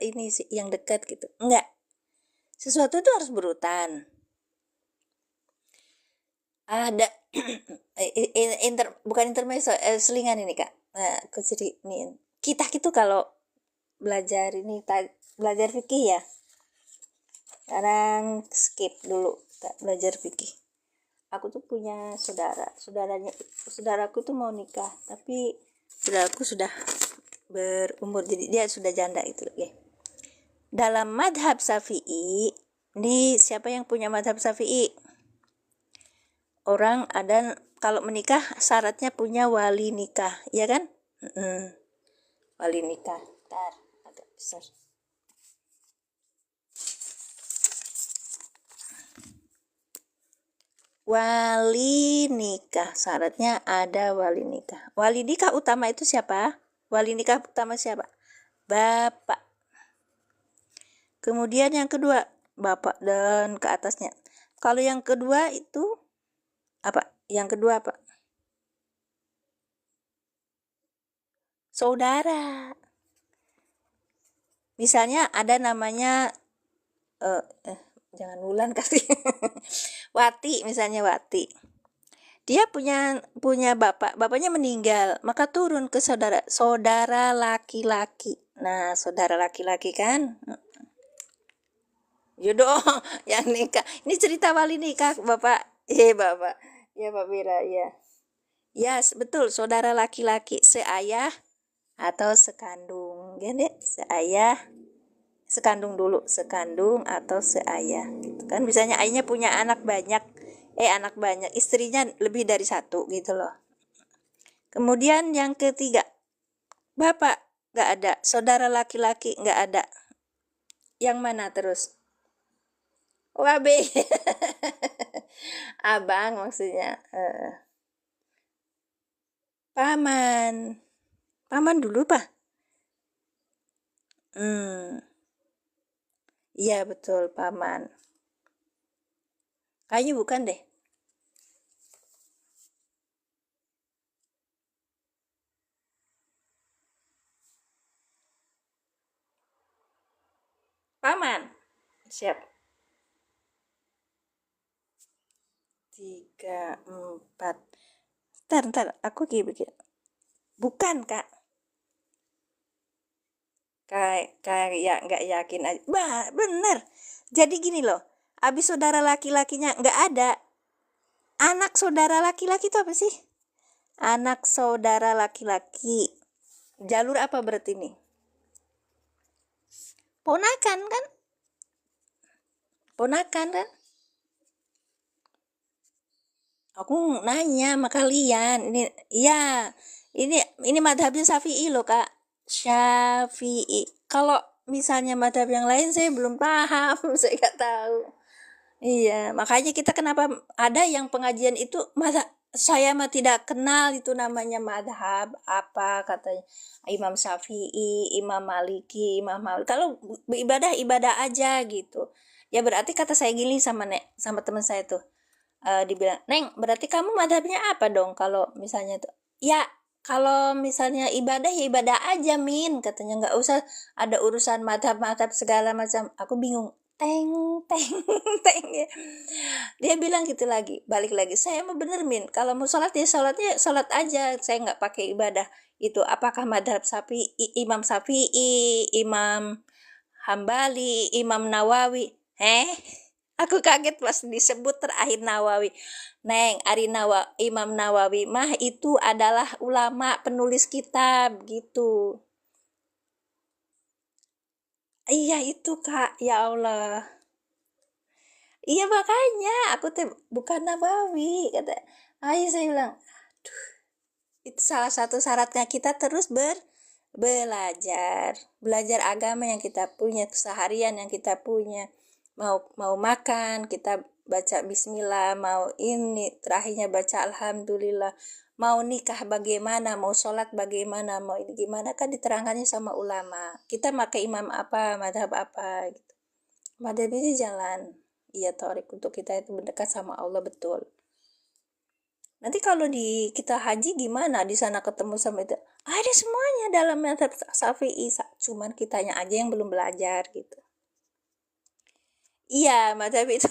ini yang dekat gitu. Enggak. Sesuatu itu harus berurutan. Ada bukan intermezzo, selingan ini kak. Nah, aku jadi ini kita gitu kalau belajar ini belajar fikih ya. Sekarang skip dulu belajar fikih. Aku tuh punya saudaraku tuh mau nikah, tapi saudaraku sudah berumur, jadi dia sudah janda itu ya. Dalam madhab Syafi'i, ini siapa yang punya madhab Syafi'i? Orang ada kalau menikah syaratnya punya wali nikah, ya kan? Wali nikah. Bentar, agak besar. Wali nikah, syaratnya ada wali nikah. Wali nikah utama itu siapa? Wali nikah utama siapa? Bapak. Kemudian yang kedua, bapak dan ke atasnya. Kalau yang kedua itu apa? Yang kedua apa? Saudara. Misalnya ada namanya jangan Wulan kasih. Wati misalnya Wati. Dia punya bapaknya meninggal, maka turun ke saudara laki-laki. Nah, saudara laki-laki kan? Jodoh yang nikah. Ini cerita wali nikah, Bapak. Bapak. Ya, Pak Bira, ya. Ya, betul, saudara laki-laki seayah atau sekandung. Ya, Dek, seayah, sekandung dulu, sekandung atau seayah gitu kan. Misalnya ayahnya punya anak banyak, istrinya lebih dari satu gitu loh. Kemudian yang ketiga, bapak nggak ada, saudara laki-laki nggak ada. Yang mana terus? Wabe. Abang maksudnya. Paman. Paman dulu, Pak. Iya betul, paman. Kayaknya bukan deh. Paman. Siap. 3, 4. Ntar, aku begini. Bukan, Kak. Kayak nggak yakin aja. Bener. Jadi gini loh. Abis saudara laki-lakinya nggak ada. Anak saudara laki-laki itu apa sih? Anak saudara laki-laki. Jalur apa berarti nih? Ponakan kan? Ponakan kan? Aku nanya sama kalian. Ini madhabnya Syafi'i loh, Kak. Syafi'i. Kalau misalnya madhab yang lain saya belum paham, saya nggak tahu. Iya, makanya kita kenapa ada yang pengajian itu masa saya mah tidak kenal itu namanya madhab apa katanya Imam Syafi'i, Imam Maliki, Imam Malik. Kalau ibadah aja gitu. Ya berarti kata saya gini sama teman saya tuh. Dibilang, "Neng, berarti kamu madhabnya apa dong kalau misalnya tuh?" Ya, kalau misalnya ibadah ya ibadah aja, Min, katanya nggak usah ada urusan madhab-madhab segala macam. Aku bingung. Teng, teng, teng ya. Dia bilang gitu lagi, balik lagi. Saya mau bener, Min. Kalau mau sholat ya sholatnya sholat aja. Saya nggak pakai ibadah itu. Apakah madhab Imam Syafi'i, Imam Hambali, Imam Nawawi? Aku kaget pas disebut terakhir Nawawi. Neng, Imam Nawawi mah itu adalah ulama penulis kitab gitu. Iya itu, Kak, ya Allah. Iya makanya aku tuh bukan Nawawi kata. Ayo saya bilang, itu salah satu syaratnya kita terus belajar agama yang kita punya, keseharian yang kita punya. Mau makan kita baca bismillah, mau ini terakhirnya baca alhamdulillah, mau nikah bagaimana, mau sholat bagaimana, mau ini gimana, kan diterangkannya sama ulama. Kita pakai imam apa, madhab apa gitu. Madhab ini jalan, iya Torik, untuk kita itu mendekat sama Allah betul. Nanti kalau kita haji gimana, di sana ketemu sama itu? Ada semuanya dalam madhab Syafi'i, cuman kitanya aja yang belum belajar gitu. Iya, madhab itu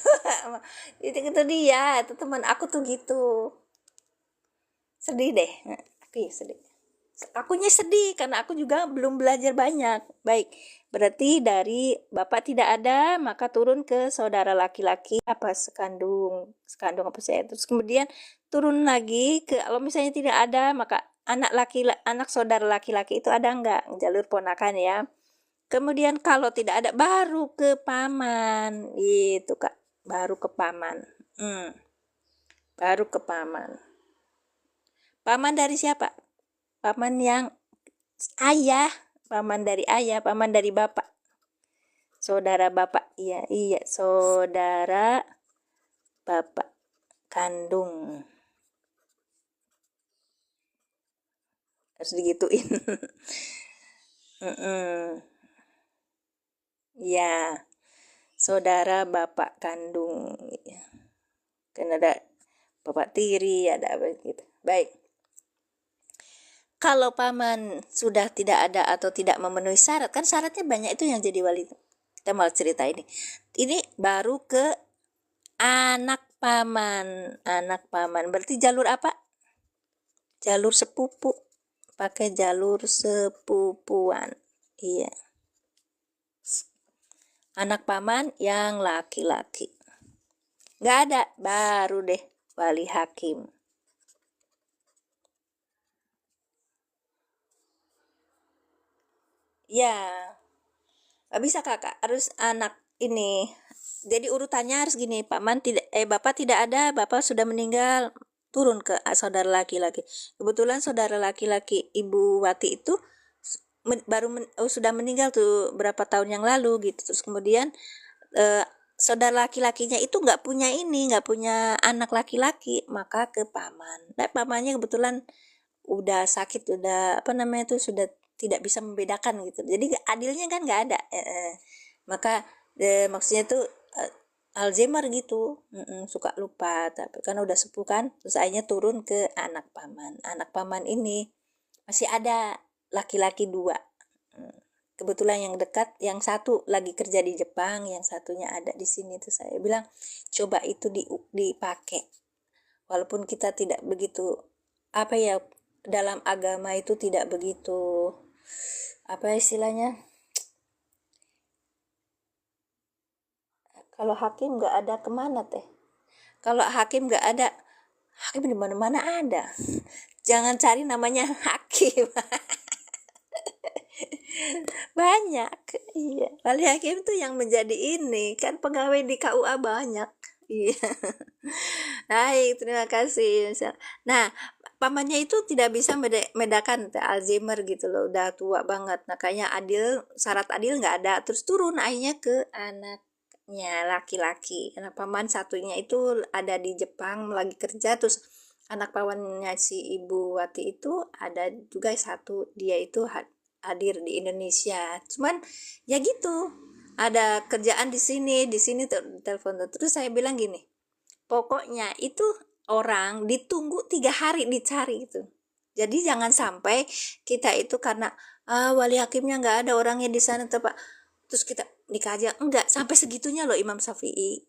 itu dia, itu teman aku tuh gitu. Sedih deh, aku sedih. Akunya sedih karena aku juga belum belajar banyak. Baik, berarti dari bapak tidak ada, maka turun ke saudara laki-laki apa sekandung apa sih? Terus kemudian turun lagi ke kalau misalnya tidak ada, maka anak saudara laki-laki itu ada enggak? Jalur ponakan ya. Kemudian kalau tidak ada baru ke paman, gitu Kak. Baru ke paman. Baru ke paman. Paman dari siapa? Paman yang ayah, paman dari ayah, paman dari bapak. Saudara bapak, iya, saudara bapak kandung. Harus digituin. Ya, saudara bapak kandung. Kan ada bapak tiri, ada apa gitu. Baik. Kalau paman sudah tidak ada atau tidak memenuhi syarat, kan syaratnya banyak itu yang jadi wali. Kita mau cerita ini. Ini baru ke anak paman, anak paman. Berarti jalur apa? Jalur sepupu. Pakai jalur sepupuan. Iya. Anak paman yang laki-laki. Nggak ada, baru deh wali hakim. Ya, nggak bisa kakak, harus anak ini. Jadi urutannya harus gini, bapak tidak ada, bapak sudah meninggal, turun ke saudara laki-laki. Kebetulan saudara laki-laki Ibu Wati itu sudah meninggal tuh berapa tahun yang lalu gitu. Terus kemudian saudara laki-lakinya itu nggak punya anak laki-laki, maka ke paman. Nah, pamannya kebetulan udah sakit, udah apa namanya tuh, sudah tidak bisa membedakan gitu. Jadi adilnya kan nggak ada. Maka maksudnya tuh Alzheimer gitu, suka lupa, tapi kan udah sepuh kan, terus akhirnya turun ke anak paman. Anak paman ini masih ada laki-laki 2. Kebetulan yang dekat, yang satu lagi kerja di Jepang, yang satunya ada di sini. Tuh saya bilang coba itu dipakai, walaupun kita tidak begitu apa ya, dalam agama itu tidak begitu apa istilahnya, kalau hakim nggak ada kemana teh, kalau hakim nggak ada, hakim di mana-mana ada, jangan cari namanya hakim. Banyak, iya, wali hakim tuh yang menjadi ini kan, pegawai di KUA banyak. Iya. Baik, terima kasih. Nah, pamannya itu tidak bisa membedakan Alzheimer gitu loh, udah tua banget. Makanya syarat adil nggak ada. Terus turun akhirnya ke anaknya laki-laki. Anak paman satunya itu ada di Jepang lagi kerja, terus anak pamannya si Ibu Wati itu ada juga satu, dia itu hadir di Indonesia. Cuman ya gitu, ada kerjaan di sini telepon. Terus saya bilang gini, pokoknya itu orang ditunggu 3 hari dicari gitu. Jadi jangan sampai kita itu karena wali hakimnya nggak ada, orangnya di sana Pak, terus kita nikah aja. Enggak, sampai segitunya loh Imam Syafi'i.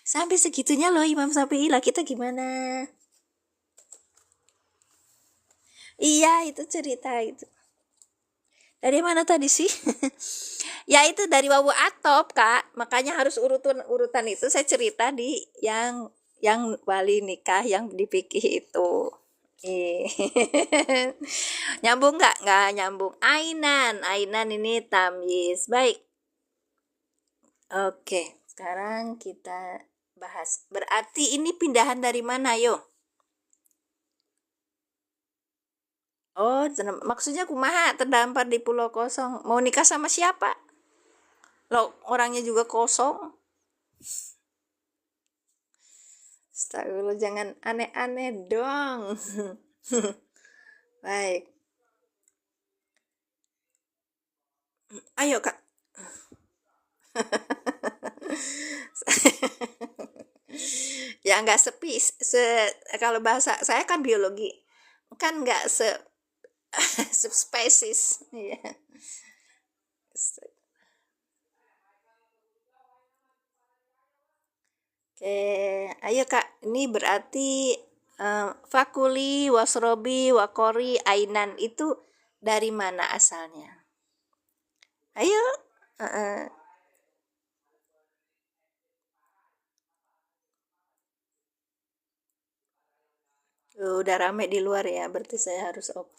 Sampai segitunya loh Imam Syafi'i, lah kita gimana? Iya, itu cerita itu. Dari mana tadi sih? Ya itu dari Wawu Atop, Kak. Makanya harus urutan itu saya cerita di yang wali nikah yang di fikih itu. Nyambung nggak? Nggak nyambung. Ainan ini tamyiz. Baik. Oke, sekarang kita bahas. Berarti ini pindahan dari mana, yo? Oh, maksudnya kumaha terdampar di pulau kosong. Mau nikah sama siapa? Lo orangnya juga kosong. Astagfirullah, jangan aneh-aneh dong. Baik. Ayo, Kak. Ya nggak sepi. Kalau bahasa saya kan biologi. Kan nggak subspesies. Iya. Oke, ayo Kak. Ini berarti fakuli, wasrobi, wakori, ainan itu dari mana asalnya? Ayo. Udah rame di luar ya, berarti saya harus off.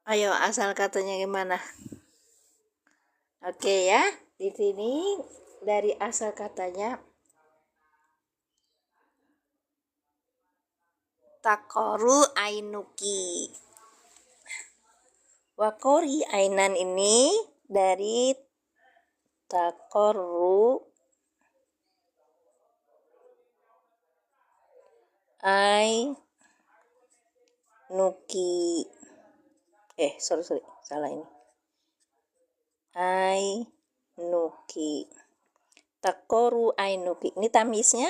Ayo, asal katanya gimana? Oke ya, di sini dari asal katanya takoru ainuki. Wakori ainan ini dari takoru ainuki. Sorry, salah ini. Ainuki. Takoru ainuki. Ini tamisnya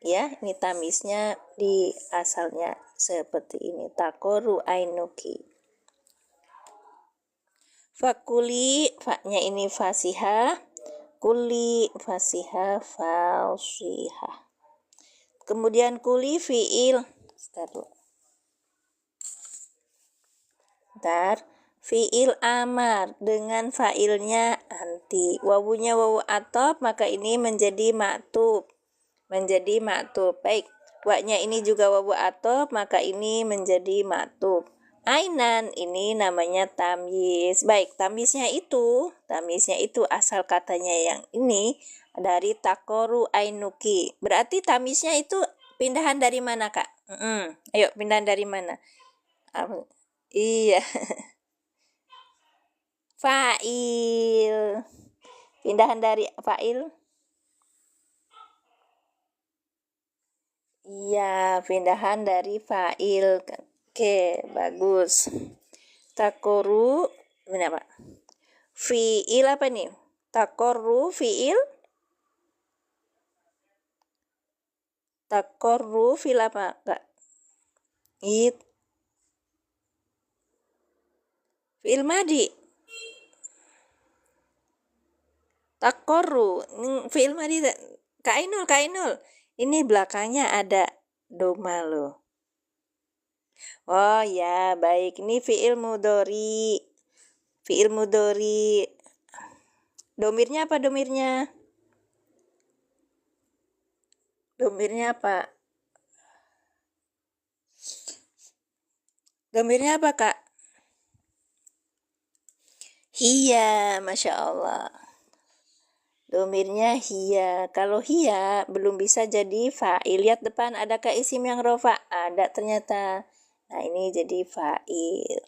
Ya, ini tamisnya di asalnya seperti ini. Takoru ainuki. Fakuli, faknya ini fasiha. Kuli, fasiha, falsiha. Kemudian kuli fiil. Ntar fiil amar dengan failnya anti. Wawunya wawu atop, maka ini menjadi maktub. Baik, waknya ini juga wawu atop, maka ini menjadi maktub. Ainan ini namanya tamyiz. Baik, tamyiznya itu asal katanya yang ini dari takoru ainuki. Berarti tamyiznya itu pindahan dari mana, Kak? Ayo, pindahan dari mana? Iya, fa'il. Pindahan dari fa'il? Iya, pindahan dari fa'il. Oke, bagus. Takoru, ini apa? Fi'il apa nih? Takoru fi'il? Takoru fi'il apa? Enggak. Fi'il madi. Takoru, fi'il madi. Kainul. Ini belakangnya ada doma loh. Oh ya, baik. Ini fi'il mudhari. Domirnya apa domirnya? Domirnya apa? Domirnya apa, Kak? Hiya, Masya Allah. Domirnya hiya. Kalau hiya belum bisa jadi fa'il. Lihat depan adakah isim yang rofa? Ada ternyata. Nah, ini jadi fa'il.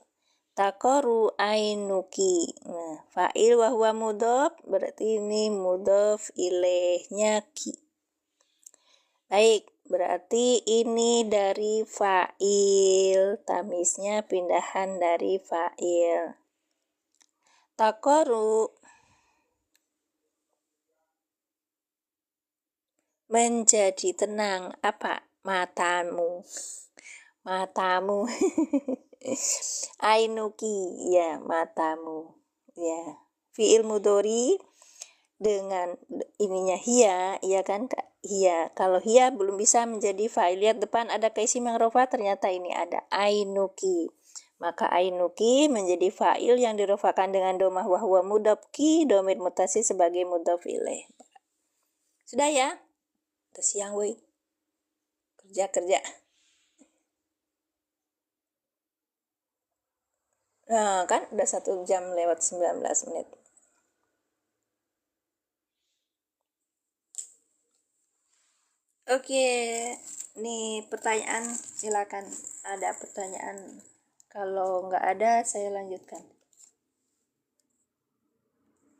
Takoru ainuki. Nah, fa'il wahwa mudhof, berarti ini mudhof ilaihnya ki. Baik, berarti ini dari fa'il. Tamisnya pindahan dari fa'il. Takoru menjadi tenang. Apa? Matamu. Ainuki, ya, matamu. Ya. Fi'il mudhari dengan ininya hiya, iya kan, Kak? Hiya. Kalau hiya belum bisa menjadi fa'il. Lihat depan ada isim yang rofa, ternyata ini ada ainuki. Maka ainuki menjadi fa'il yang dirofakan dengan domah wahwa mudhof ki, domir mutasil sebagai mudhof ilaih. Sudah ya? Udah siang, woi. Kerja. Nah, kan udah 1 jam lewat 19 menit. Oke, nih pertanyaan, silakan. Ada pertanyaan? Kalau nggak ada, saya lanjutkan.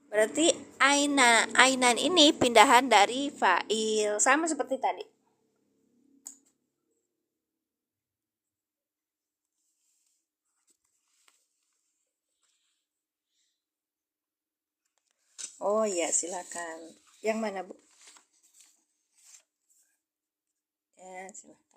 Berarti ainan ini pindahan dari fa'il, sama seperti tadi. Oh iya, silakan. Yang mana, Bu? Ya, silakan.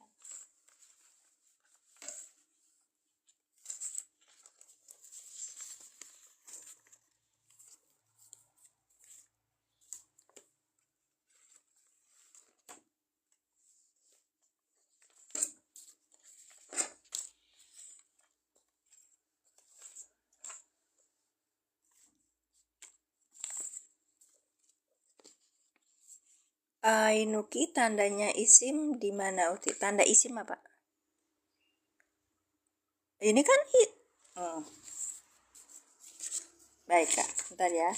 Ainuki tandanya isim di mana, Uti? Tanda isim apa? Ini kan baik, Kak. Bentar ya.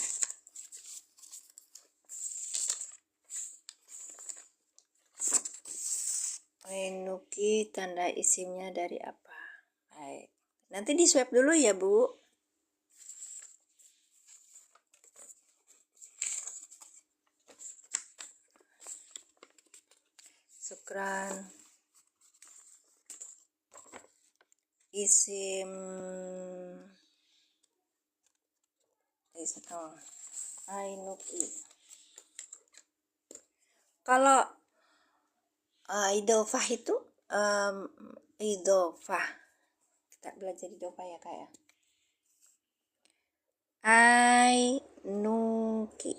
Ainuki tanda isimnya dari apa? Baik. Nanti di swab dulu ya, Bu. Sukran. Isim ainuki. Kalau Idofah itu idofah. Kita belajar idofah ya kayak nuki.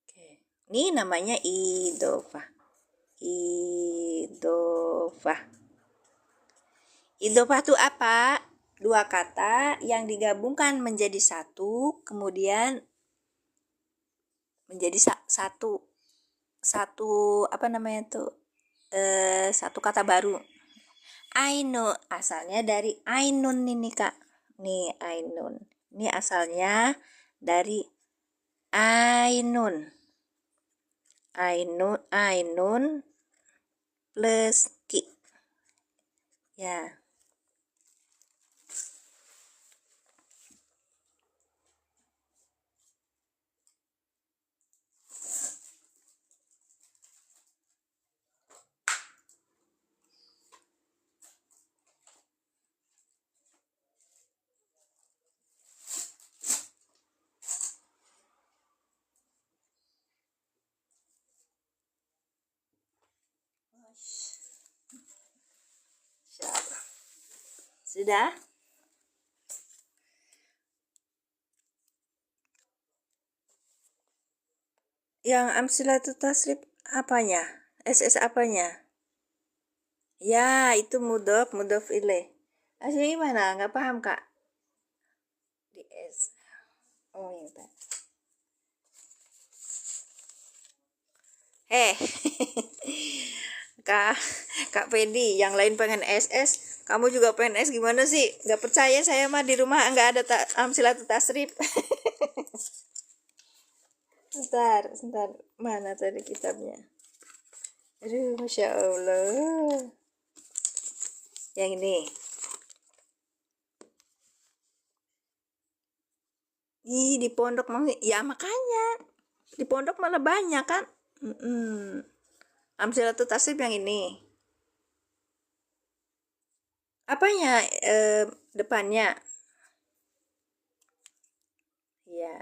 Oke. Ini namanya idofah. Idofah. Idofah itu apa? Dua kata yang digabungkan menjadi satu, kemudian menjadi satu apa namanya tuh? Satu kata baru. Ainun asalnya dari ainun ini Kak. Nih ainun. Ini asalnya dari ainun. Ainun plus ki. Ya. Sudah? Yang amsilatul tasrif apanya? SS apanya? Ya, itu mudhof ilaih. Asli gimana? Nggak paham, Kak? Di S. Oh, yang tadi. Kak, Kak Fendi, yang lain pengen SS, kamu juga pengen S gimana sih? Nggak percaya saya mah di rumah nggak ada amsilatul tasrif. Sebentar, mana tadi kitabnya? Aduh, Masya Allah. Yang ini. Di pondok maksudnya. Ya makanya. Di pondok malah banyak kan. Amsilatul tasrif yang ini. Apanya? Depannya. Ya.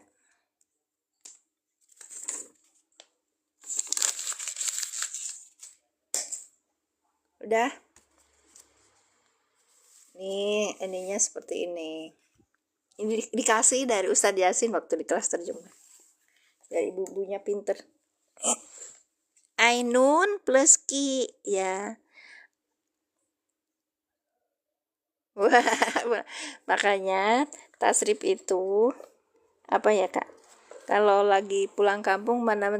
Udah. Nih, ininya seperti ini. Ini dikasih dari Ustadz Yasin waktu di kelas terjemah. Dari ibu-ibunya pinter. Ainun plus ki, ya. Wah, makanya tasrif itu apa ya Kak? Kalau lagi pulang kampung mana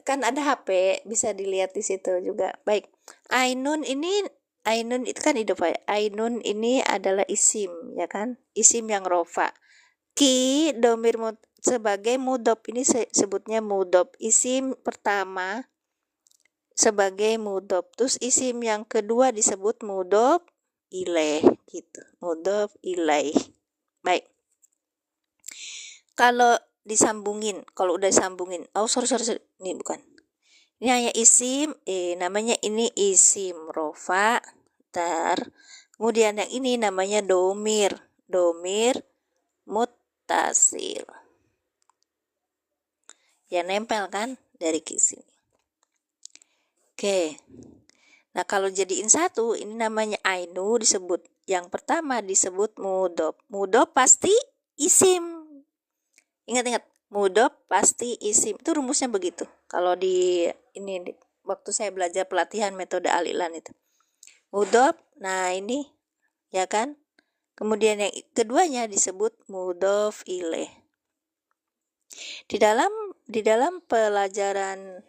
kan ada HP bisa dilihat di situ juga. Baik. Ainun itu kan idofah. Ainun ini adalah isim ya kan? Isim yang rofa. Ki domir sebagai mudhof ini sebutnya mudhof. Isim pertama sebagai mudhof. Terus isim yang kedua disebut mudhof ilaih gitu. Mudhof ilaih. Baik. Kalau disambungin, kalau udah disambungin, sorry, ini bukan. Ini hanya isim, namanya ini isim rofa, kemudian yang ini namanya domir muttasil. Ya nempel kan dari sini. Oke. Nah kalau jadiin satu, ini namanya ainu disebut. Yang pertama disebut mudhof. Mudhof pasti isim. Ingat, mudhof pasti isim. Itu rumusnya begitu. Kalau waktu saya belajar pelatihan metode al-i'lan itu. Mudhof, nah ini ya kan? Kemudian yang keduanya disebut mudhof ilaih. Di dalam pelajaran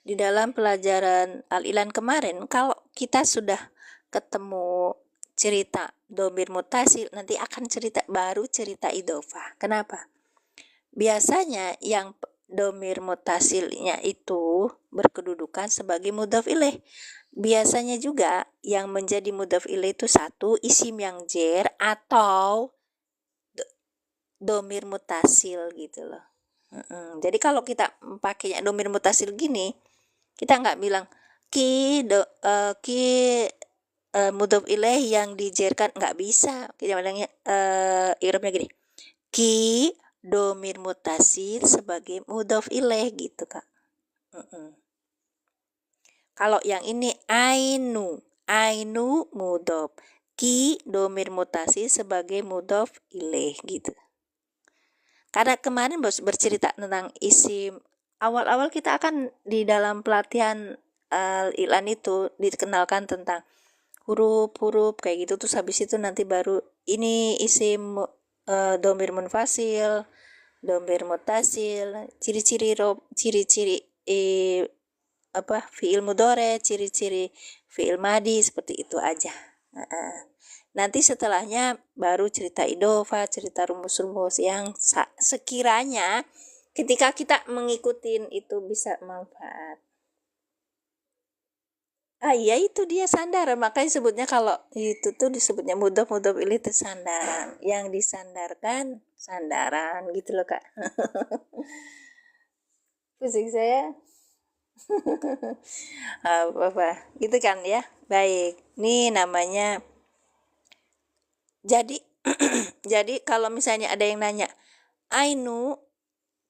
Di dalam pelajaran al-i'lan kemarin, kalau kita sudah ketemu cerita domir muttasil, nanti akan cerita idofah. Kenapa? Biasanya yang domir muttasilnya itu berkedudukan sebagai mudhof ilaih. Biasanya juga yang menjadi mudhof ilaih itu satu isim yang jer atau domir muttasil gitu loh. Jadi kalau kita pakainya domir muttasil gini, kita nggak bilang mudhof ilaih yang dijerkan, nggak bisa. Kita bilangnya i'rabnya gini. Ki domir mutasil sebagai mudhof ilaih gitu Kak. Kalau yang ini ainu mudhof, ki domir mutasil sebagai mudhof ilaih gitu. Karena kemarin bercerita tentang isim, awal-awal kita akan di dalam pelatihan al-i'lan itu dikenalkan tentang huruf-huruf kayak gitu, terus habis itu nanti baru ini isim domir munfasil, domir mutasil, ciri-ciri fiil mudhore, ciri-ciri fiil madi, seperti itu aja. Nanti setelahnya baru cerita idofa, cerita rumus-rumus yang sekiranya ketika kita mengikuti itu bisa manfaat. Iya itu dia sandaran, makanya sebutnya kalau itu tuh disebutnya mudhof ilaih itu sandaran. Yang disandarkan sandaran gitu loh Kak. Pusing saya. Apa gitu kan ya. Baik. Ini namanya jadi jadi kalau misalnya ada yang nanya, ainu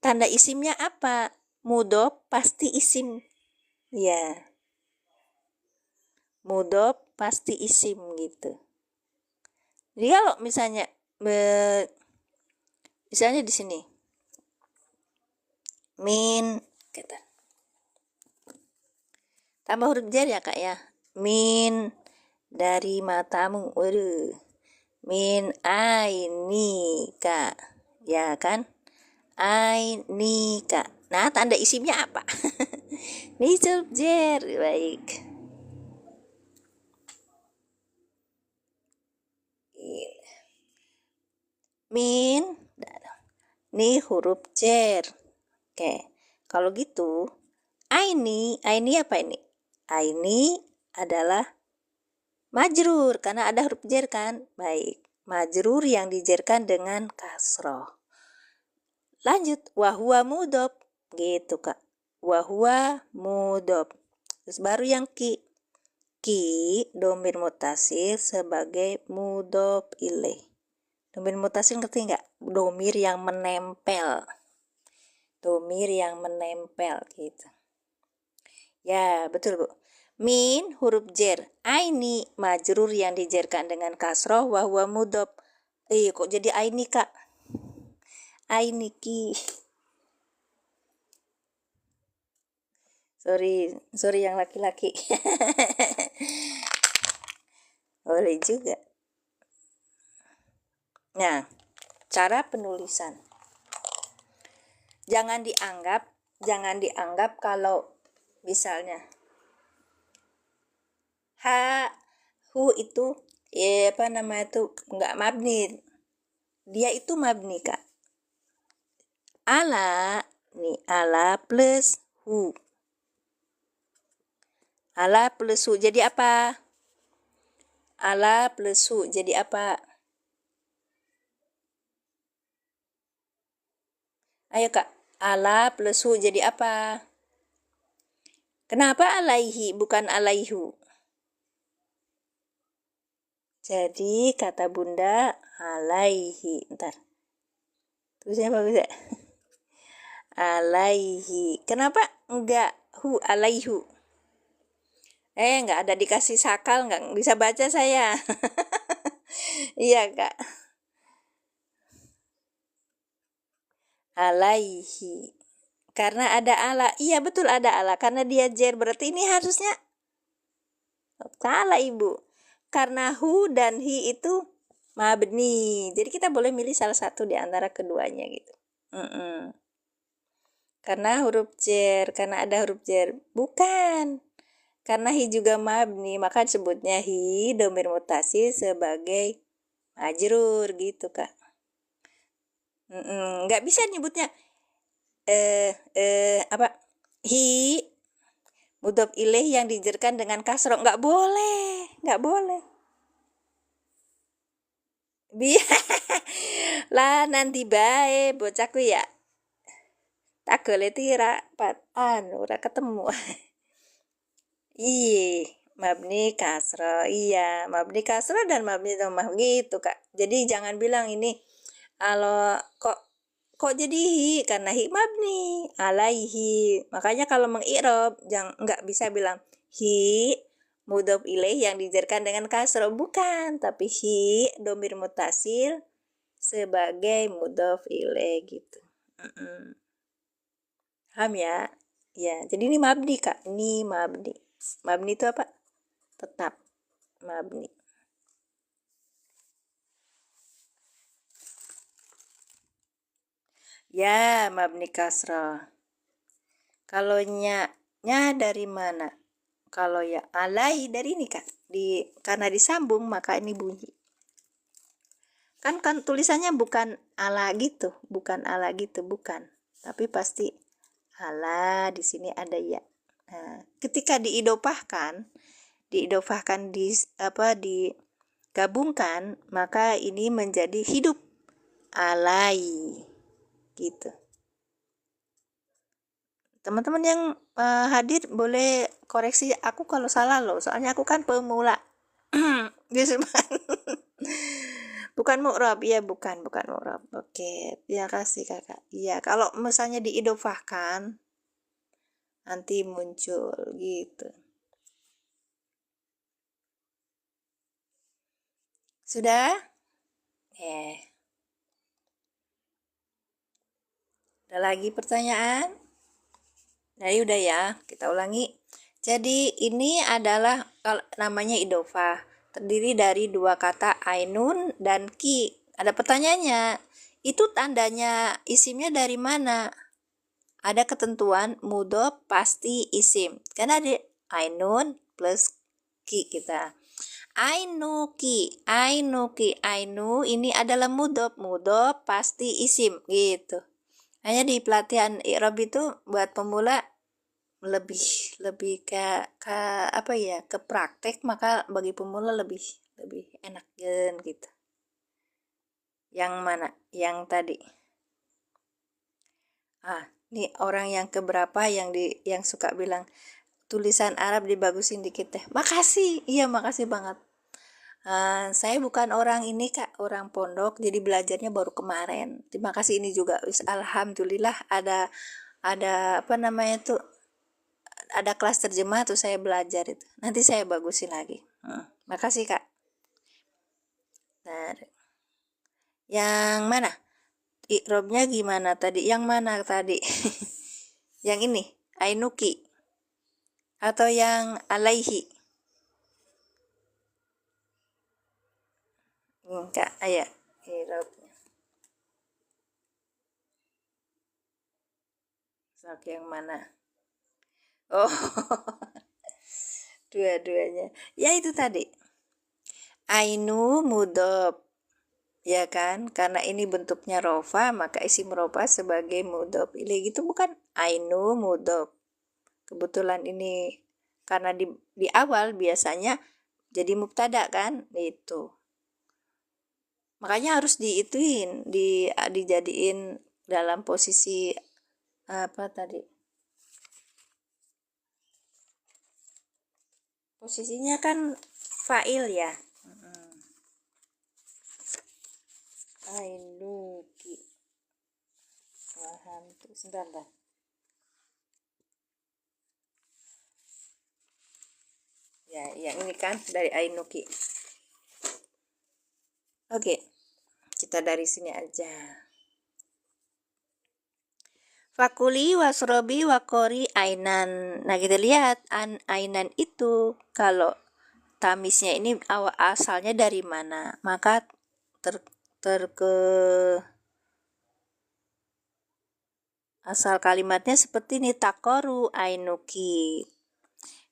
tanda isimnya apa? Mudhof pasti isim. Ya. Mudhof pasti isim gitu. Jadi kalau misalnya di sini min kata tambah huruf jar ya Kak ya. Min dari matamu. Waduh. Min ainika. Ya kan? Ainika. Nah, tanda isimnya apa? Ini huruf jar. Baik. Min, ini huruf jar. Oke, kalau gitu, aini apa ini? Aini adalah majrur, karena ada huruf jar kan? Baik, majrur yang dijarkan dengan kasroh. Lanjut, wahuwa mudhof, gitu Kak. Wahuwa mudhof. Terus baru yang ki. Ki, domir mutasil sebagai mudhof ilaih. Domir mutasil ngerti nggak? Domir yang menempel. Domir yang menempel gitu. Ya, betul Bu. Min huruf jar. Aini majrur yang dijarkan dengan kasroh wa huwa mudhof. Kok jadi aini Kak? Aini ki. Sorry yang laki-laki. Boleh juga. Nah, cara penulisan. Jangan dianggap kalau misalnya hu itu enggak mabni. Dia itu mabni Kak. Ala plus hu. Ala plus hu jadi apa? Ala plus hu jadi apa? Ayo Kak, ala plus hu jadi apa? Kenapa alaihi bukan alaihu? Jadi kata Bunda alaihi. Ntar. Tulisnya bagus ya? Alaihi. Kenapa enggak hu alaihu? Enggak ada dikasih sakal, enggak bisa baca saya. Iya Kak. Alaihi. Karena ada ala. Iya betul ada ala. Karena dia jar. Berarti ini harusnya salah Ibu. Karena hu dan hi itu mabni. Jadi kita boleh milih salah satu di antara keduanya gitu. Karena huruf jar. Karena ada huruf jar. Bukan. Karena hi juga mabni. Maka disebutnya hi domir mutasil sebagai majrur gitu Kak. Nggak bisa nyebutnya hi mudhof ilaih yang dijarkan dengan kasroh, nggak boleh lah nanti bae bocahku ya tak boleh tira ora ketemu. Mabni kasroh, mabni kasroh dan mabni dhammah gitu Kak. Jadi jangan bilang ini kalau kok Kok jadi hi? Karena hi mabni alaihi. Makanya kalau mengi'rab jangan nggak bisa bilang hi mudhof ilaih yang dijarkan dengan kasroh, bukan, tapi hi domir mutasil sebagai mudhof ilaih gitu. Paham ya? Ya, jadi ini mabni Kak. Ini mabni. Mabni itu apa? Tetap mabni. Ya, mabni kasroh. Kalau nya dari mana? Kalau ya alai dari ini Kak. Karena disambung maka ini bunyi. Kan tulisannya bukan ala gitu, bukan. Tapi pasti ala, di sini ada ya. Nah, ketika digabungkan maka ini menjadi hidup alai gitu. Teman-teman yang hadir boleh koreksi aku kalau salah loh, soalnya aku kan pemula. Bukan mu'rab, ya bukan mu'rab. Oke, terima kasih Kakak. Iya, kalau misalnya diidofahkan nanti muncul gitu. Sudah? Ada lagi pertanyaan? Nah, udah ya, kita ulangi. Jadi ini adalah namanya idofah, terdiri dari dua kata ainun dan ki. Ada pertanyaannya, itu tandanya isimnya dari mana? Ada ketentuan mudhof pasti isim, karena ada ainun plus ki kita. Ainu ini adalah mudhof pasti isim gitu. Hanya di pelatihan i'rab itu buat pemula lebih ke apa ya, ke praktek, maka bagi pemula lebih enak gitu. Yang mana? Yang tadi. Ini orang yang keberapa yang suka bilang tulisan Arab dibagusin dikit teh. Makasih. Iya, makasih banget. Saya bukan orang ini Kak, orang pondok, jadi belajarnya baru kemarin. Terima kasih ini juga. Alhamdulillah ada apa namanya tuh, ada kelas terjemah tuh saya belajar itu. Nanti saya bagusin lagi. Makasih Kak. Nah, yang mana? I'rabnya gimana tadi? Yang mana tadi? Yang ini, ainuki atau yang alaihi? Enggak, ayo i'rabnya. Oke, yang mana? Oh, dua-duanya. Ya itu tadi. Ainu mudhof. Ya kan? Karena ini bentuknya rofa, maka isim rofa sebagai mudhof ilaih gitu, bukan ainu mudhof. Kebetulan ini karena di awal biasanya jadi mubtada kan? Itu. Makanya harus dijadiin dalam posisi apa tadi? Posisinya kan fa'il ya. Ainuki. Paham tuh. Sebentar. Ya, yang ini kan dari ainuki. Oke. Kita dari sini aja. Fakuli wasrobi wakori ainan. Nah, kita lihat ainan itu kalau tamisnya ini asalnya dari mana, maka asal kalimatnya seperti ini, takoru ainuki.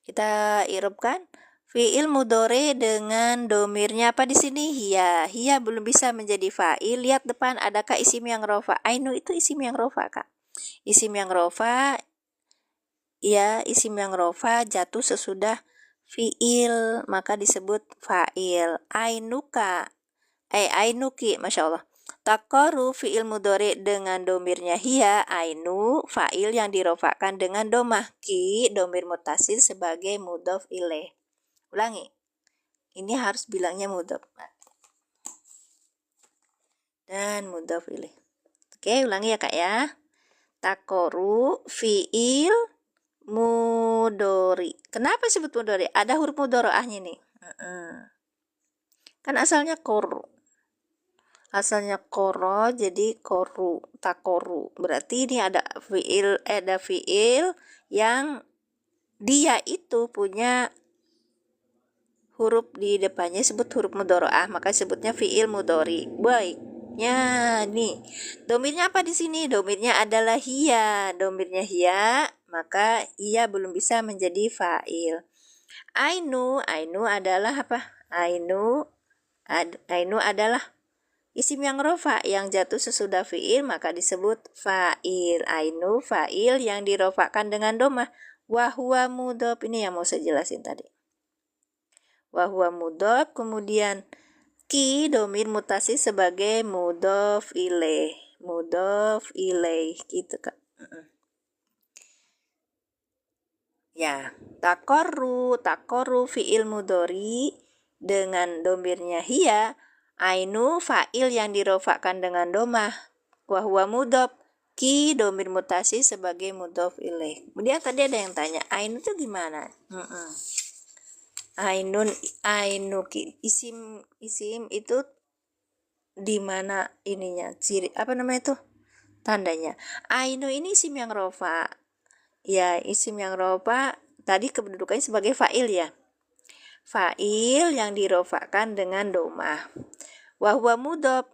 Kita i'rabkan fi'il mudhari dengan domirnya apa di sini? Hiya. Hiya belum bisa menjadi fa'il. Lihat depan, adakah isim yang rofa? Ainu itu isim yang rofa Kak. Isim yang rofa, ya, isim yang rofa jatuh sesudah fi'il, maka disebut fa'il. Ainuka, ainuki, Masya Allah. Takoru fi'il mudhari dengan domirnya hiya, ainu fa'il yang dirofakan dengan domah, ki domir mutasil sebagai mudhof ilaih. Ulangi, ini harus bilangnya mudhof dan mudhof ilaih. Oke, ulangi ya kak ya. Takoru fiil mudori. Kenapa disebut mudori? Ada huruf mudoroahnya nih. Kan asalnya koru. Asalnya koro, jadi koru, takoru. Berarti ini ada fiil yang dia itu punya huruf di depannya sebut huruf mudoroah, maka sebutnya fiil mudori. Baiknya nih, domirnya apa di sini? Domirnya adalah hiya. Domirnya hiya, maka hiya belum bisa menjadi fa'il. Ainu adalah apa? Ainu adalah isim yang rofa yang jatuh sesudah fiil, maka disebut fa'il. Ainu fa'il yang dirofakan dengan domah. Wahwa mudhof, ini yang mau saya jelasin tadi. Wahwa mudhof, kemudian ki domir mutasi sebagai mudhof ilaih. Mudhof ilaih gitu kak. Ya, takoru fiil mudhori dengan domirnya hiya. Ainu fa'il yang dirofakan dengan domah. Wahwa mudhof, ki domir mutasi sebagai mudhof ilaih. Kemudian tadi ada yang tanya, ainu itu gimana? Ainuki isim itu di mana ininya, ciri apa namanya itu, tandanya. Ainu ini isim yang rofa. Ya, isim yang rofa tadi kedudukannya sebagai fa'il ya. Fa'il yang dirofakan dengan domah. Wahwa mudhof,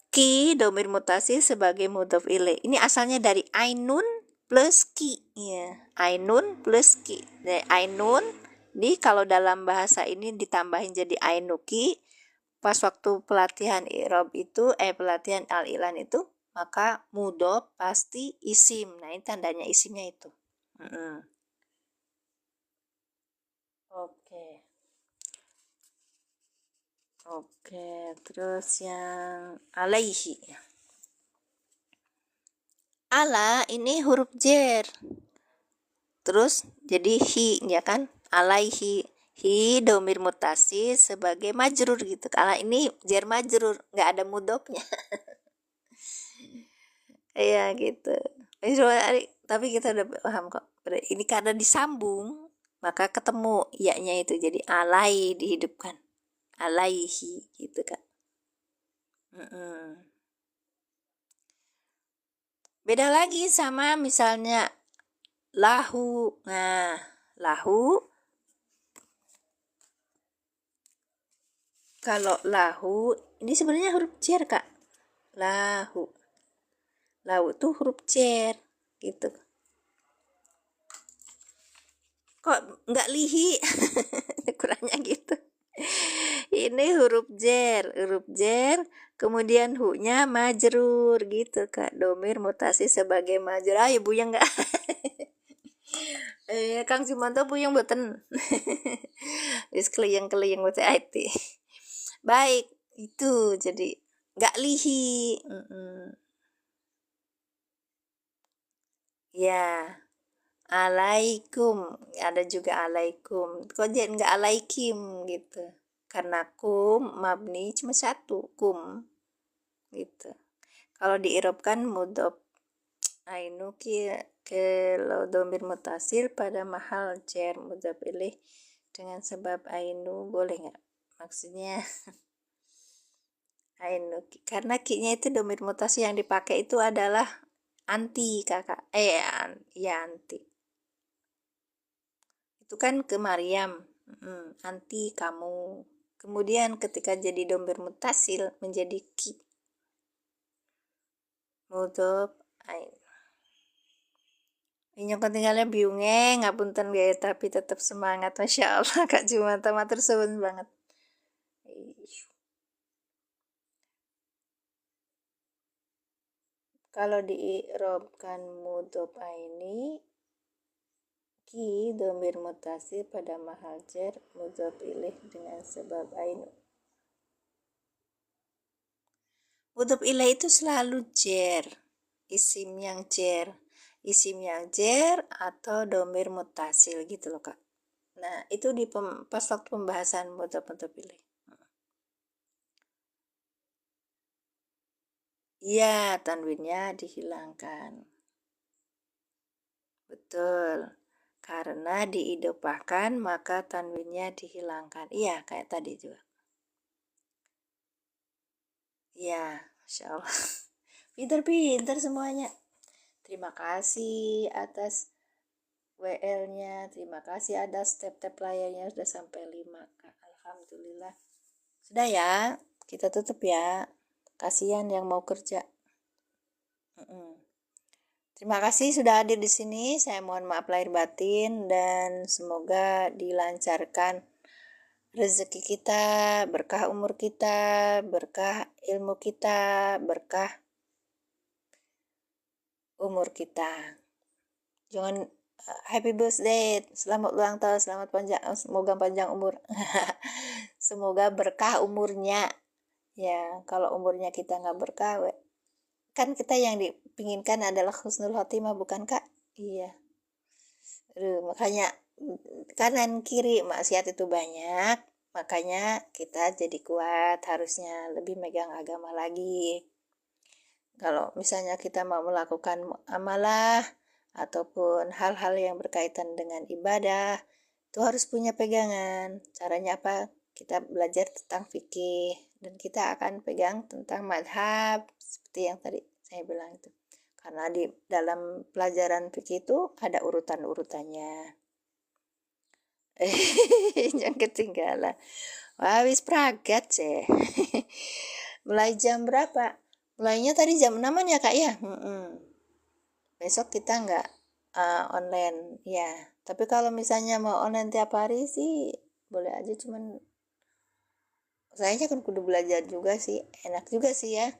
ki domir mutasi sebagai mudhof ilaih. Ini asalnya dari ainun plus ki ya. Ainun plus ki. Nah, ainun ini kalau dalam bahasa ini ditambahin jadi ainuki, pas waktu pelatihan i'rab itu, pelatihan al-i'lan itu, maka mudhof pasti isim. Nah, ini tandanya isimnya itu. Oke, terus yang alaihi. Ala ini huruf jer. Terus jadi hi ya kan? Alaihi. Hi domir mutasi sebagai majrur gitu. Kalau ini jer majrur, nggak ada mudhofnya. Iya gitu. Tapi kita udah paham kok. Ini karena disambung, maka ketemu ya-nya itu jadi alai dihidupkan. Alaihi gitu kan. Beda lagi sama misalnya lahu. Nah, lahu, kalau lahu ini sebenarnya huruf jer kak. Lahu itu huruf jer gitu. Kok nggak lihi? Kurangnya gitu. Ini huruf jer, kemudian hu-nya majrur gitu kak. Domir mutasi sebagai majrur. Ayo buyang nggak? Kang Jumanto buyang boten. Wis keliyang buat IT. Baik, itu jadi nggak lihi. Ya, alaikum, ada juga alaikum. Kok jadi nggak alaikim gitu? Karena kum mabni cuma satu, kum gitu. Kalau diirobkan mudhof ainu kalau domir mutasil pada mahal jer mudhof ilaih dengan sebab ainu, boleh nggak? Maksudnya ainu karena ki-nya itu domir mutasi yang dipakai itu adalah anti kakak. Ya anti. Itu kan ke Maryam. Anti kamu. Kemudian ketika jadi domir mutasil menjadi ki. Mudhof ain. Ini ketinggalan biungnya ngapunten gaya tapi tetap semangat, masya Allah kak Jumanta matur suwun banget. Kalau diirobkan mudhof aini, ki domir mutasi pada mahal jer mudhof ilaih dengan sebab ainu. Mudhof ilaih itu selalu jer, isim yang jer atau domir mutasil gitu loh kak. Nah itu di pas waktu pembahasan mudhof ilaih. Iya, tanwinnya dihilangkan. Betul. Karena diidopahkan maka tanwinnya dihilangkan. Iya, kayak tadi juga. Iya, Masya Allah. Pinter-pinter semuanya. Terima kasih atas WL-nya. Terima kasih atas step-step layarnya sudah sampai 5, Kak. Alhamdulillah. Sudah ya, kita tutup ya. Kasihan yang mau kerja. Terima kasih sudah hadir di sini. Saya mohon maaf lahir batin dan semoga dilancarkan rezeki kita, berkah umur kita, berkah ilmu kita, berkah umur kita. Jangan happy birthday, selamat ulang tahun, selamat panjang, semoga panjang umur. Semoga berkah umurnya. Ya, kalau umurnya kita nggak berkah, kan kita yang dipinginkan adalah husnul khotimah, bukan Kak? Iya. Makanya kanan kiri maksiat itu banyak, makanya kita jadi kuat, harusnya lebih megang agama lagi. Kalau misalnya kita mau melakukan amalah ataupun hal-hal yang berkaitan dengan ibadah, itu harus punya pegangan. Caranya apa? Kita belajar tentang fikih dan kita akan pegang tentang madhab seperti yang tadi saya bilang itu. Karena di dalam pelajaran fikih itu ada urutan-urutannya. Jangan ketinggalan. Wah, wis pragat sih. Mulai jam berapa? Mulainya tadi jam 6 ya Kak ya? Besok kita nggak online ya. Tapi kalau misalnya mau online tiap hari sih boleh aja, cuman sayangnya kan kudu belajar juga sih. Enak juga sih ya.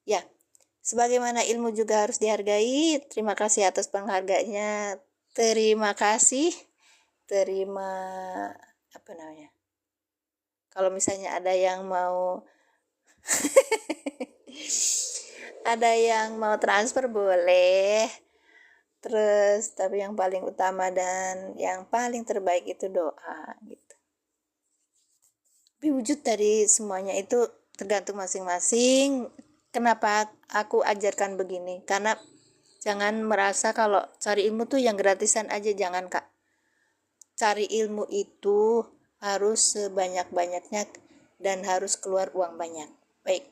Ya, sebagaimana ilmu juga harus dihargai. Terima kasih atas penghargaannya. Terima kasih. Terima apa namanya? Kalau misalnya ada yang mau ada yang mau transfer boleh. Terus tapi yang paling utama dan yang paling terbaik itu doa gitu. Tapi wujud dari semuanya itu tergantung masing-masing. Kenapa aku ajarkan begini? Karena jangan merasa kalau cari ilmu tuh yang gratisan aja, jangan Kak. Cari ilmu itu harus sebanyak-banyaknya dan harus keluar uang banyak. Baik.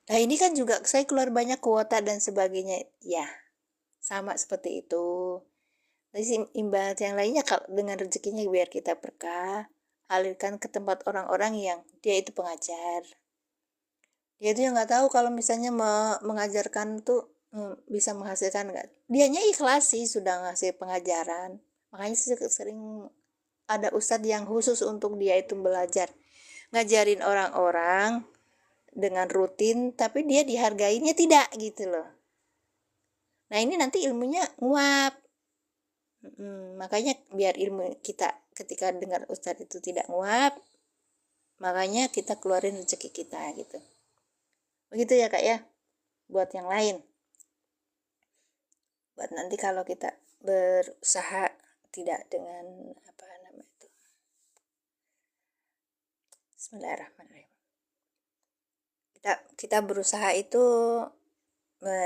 Nah ini kan juga saya keluar banyak kuota dan sebagainya. Ya, sama seperti itu. Jadi imbalan yang lainnya kalau dengan rezekinya biar kita berkah, alirkan ke tempat orang-orang yang dia itu pengajar. Dia itu yang nggak tahu kalau misalnya mengajarkan tuh bisa menghasilkan nggak. Dianya ikhlas sih sudah ngasih pengajaran. Makanya sering ada ustadz yang khusus untuk dia itu belajar. Ngajarin orang-orang dengan rutin, tapi dia dihargainya tidak gitu loh. Nah ini nanti ilmunya nguap. Makanya biar ilmu kita ketika dengar ustadz itu tidak nguap, makanya kita keluarin rezeki kita gitu. Begitu ya Kak ya, buat yang lain. Buat nanti kalau kita berusaha tidak dengan apa namanya itu. Bismillahirrahmanirrahim. Kita berusaha itu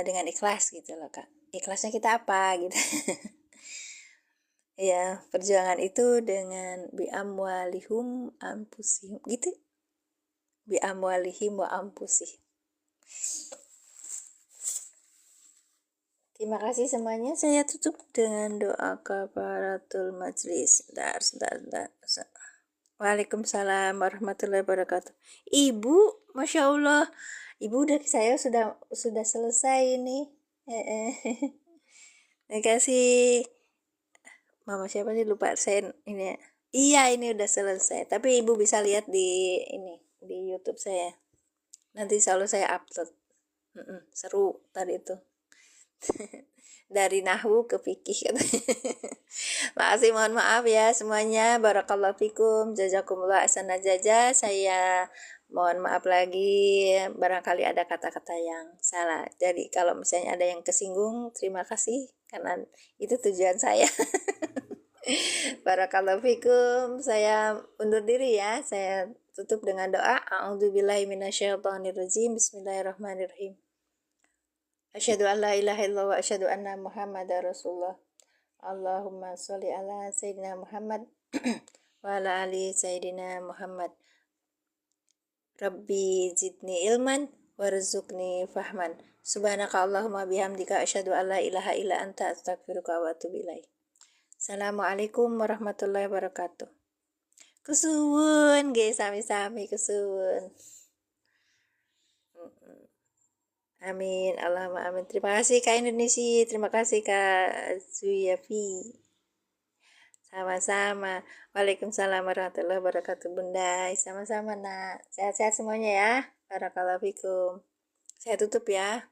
dengan ikhlas gitu loh Kak. Ikhlasnya kita apa gitu. Ya, perjuangan itu dengan bi'amwalihum ampusihim gitu. Bi'amwalihim wa ampusihim. Terima kasih semuanya. Saya tutup dengan doa kafaratul majlis. Sebentar. Waalaikumsalam warahmatullahi wabarakatuh. Ibu, Masya Allah. Ibu udah saya sudah selesai ini. Terima kasih. Mama siapa sih lupa saya ini. Iya ini udah selesai. Tapi ibu bisa lihat di ini di YouTube saya. Nanti selalu saya upload. Seru tadi itu. Dari nahwu ke fikih. Makasih, mohon maaf ya semuanya. Barakallahu fikum. Jazakumullah ahsana jaza. Saya mohon maaf lagi barangkali ada kata-kata yang salah. Jadi kalau misalnya ada yang kesinggung, terima kasih karena itu tujuan saya. Barakallahu fikum. Saya undur diri ya. Saya tutup dengan doa. A'udzubillahi minasyaitonirrajim. Bismillahirrahmanirrahim. Asyhadu an la ilaha illallah wa asyhadu anna Muhammadar Rasulullah. Allahumma sholli ala sayyidina Muhammad wa ala ali sayyidina Muhammad. Rabbi zidni ilman warzuqni fahman. Subhanaka Allahumma bihamdika asyhadu an la ilaha illa anta astaghfiruka wa atubu ilaik. Assalamualaikum warahmatullahi wabarakatuh. Kusuwun nggih sami-sami kusuwun. Amin, Allahumma amin. Terima kasih Kak Indonesia, terima kasih Kak Zuyafi. Sama-sama. Waalaikumsalam warahmatullahi wabarakatuh Bunda. Sama-sama nak. Sehat-sehat semuanya ya. Barakallahu fikum. Saya tutup ya.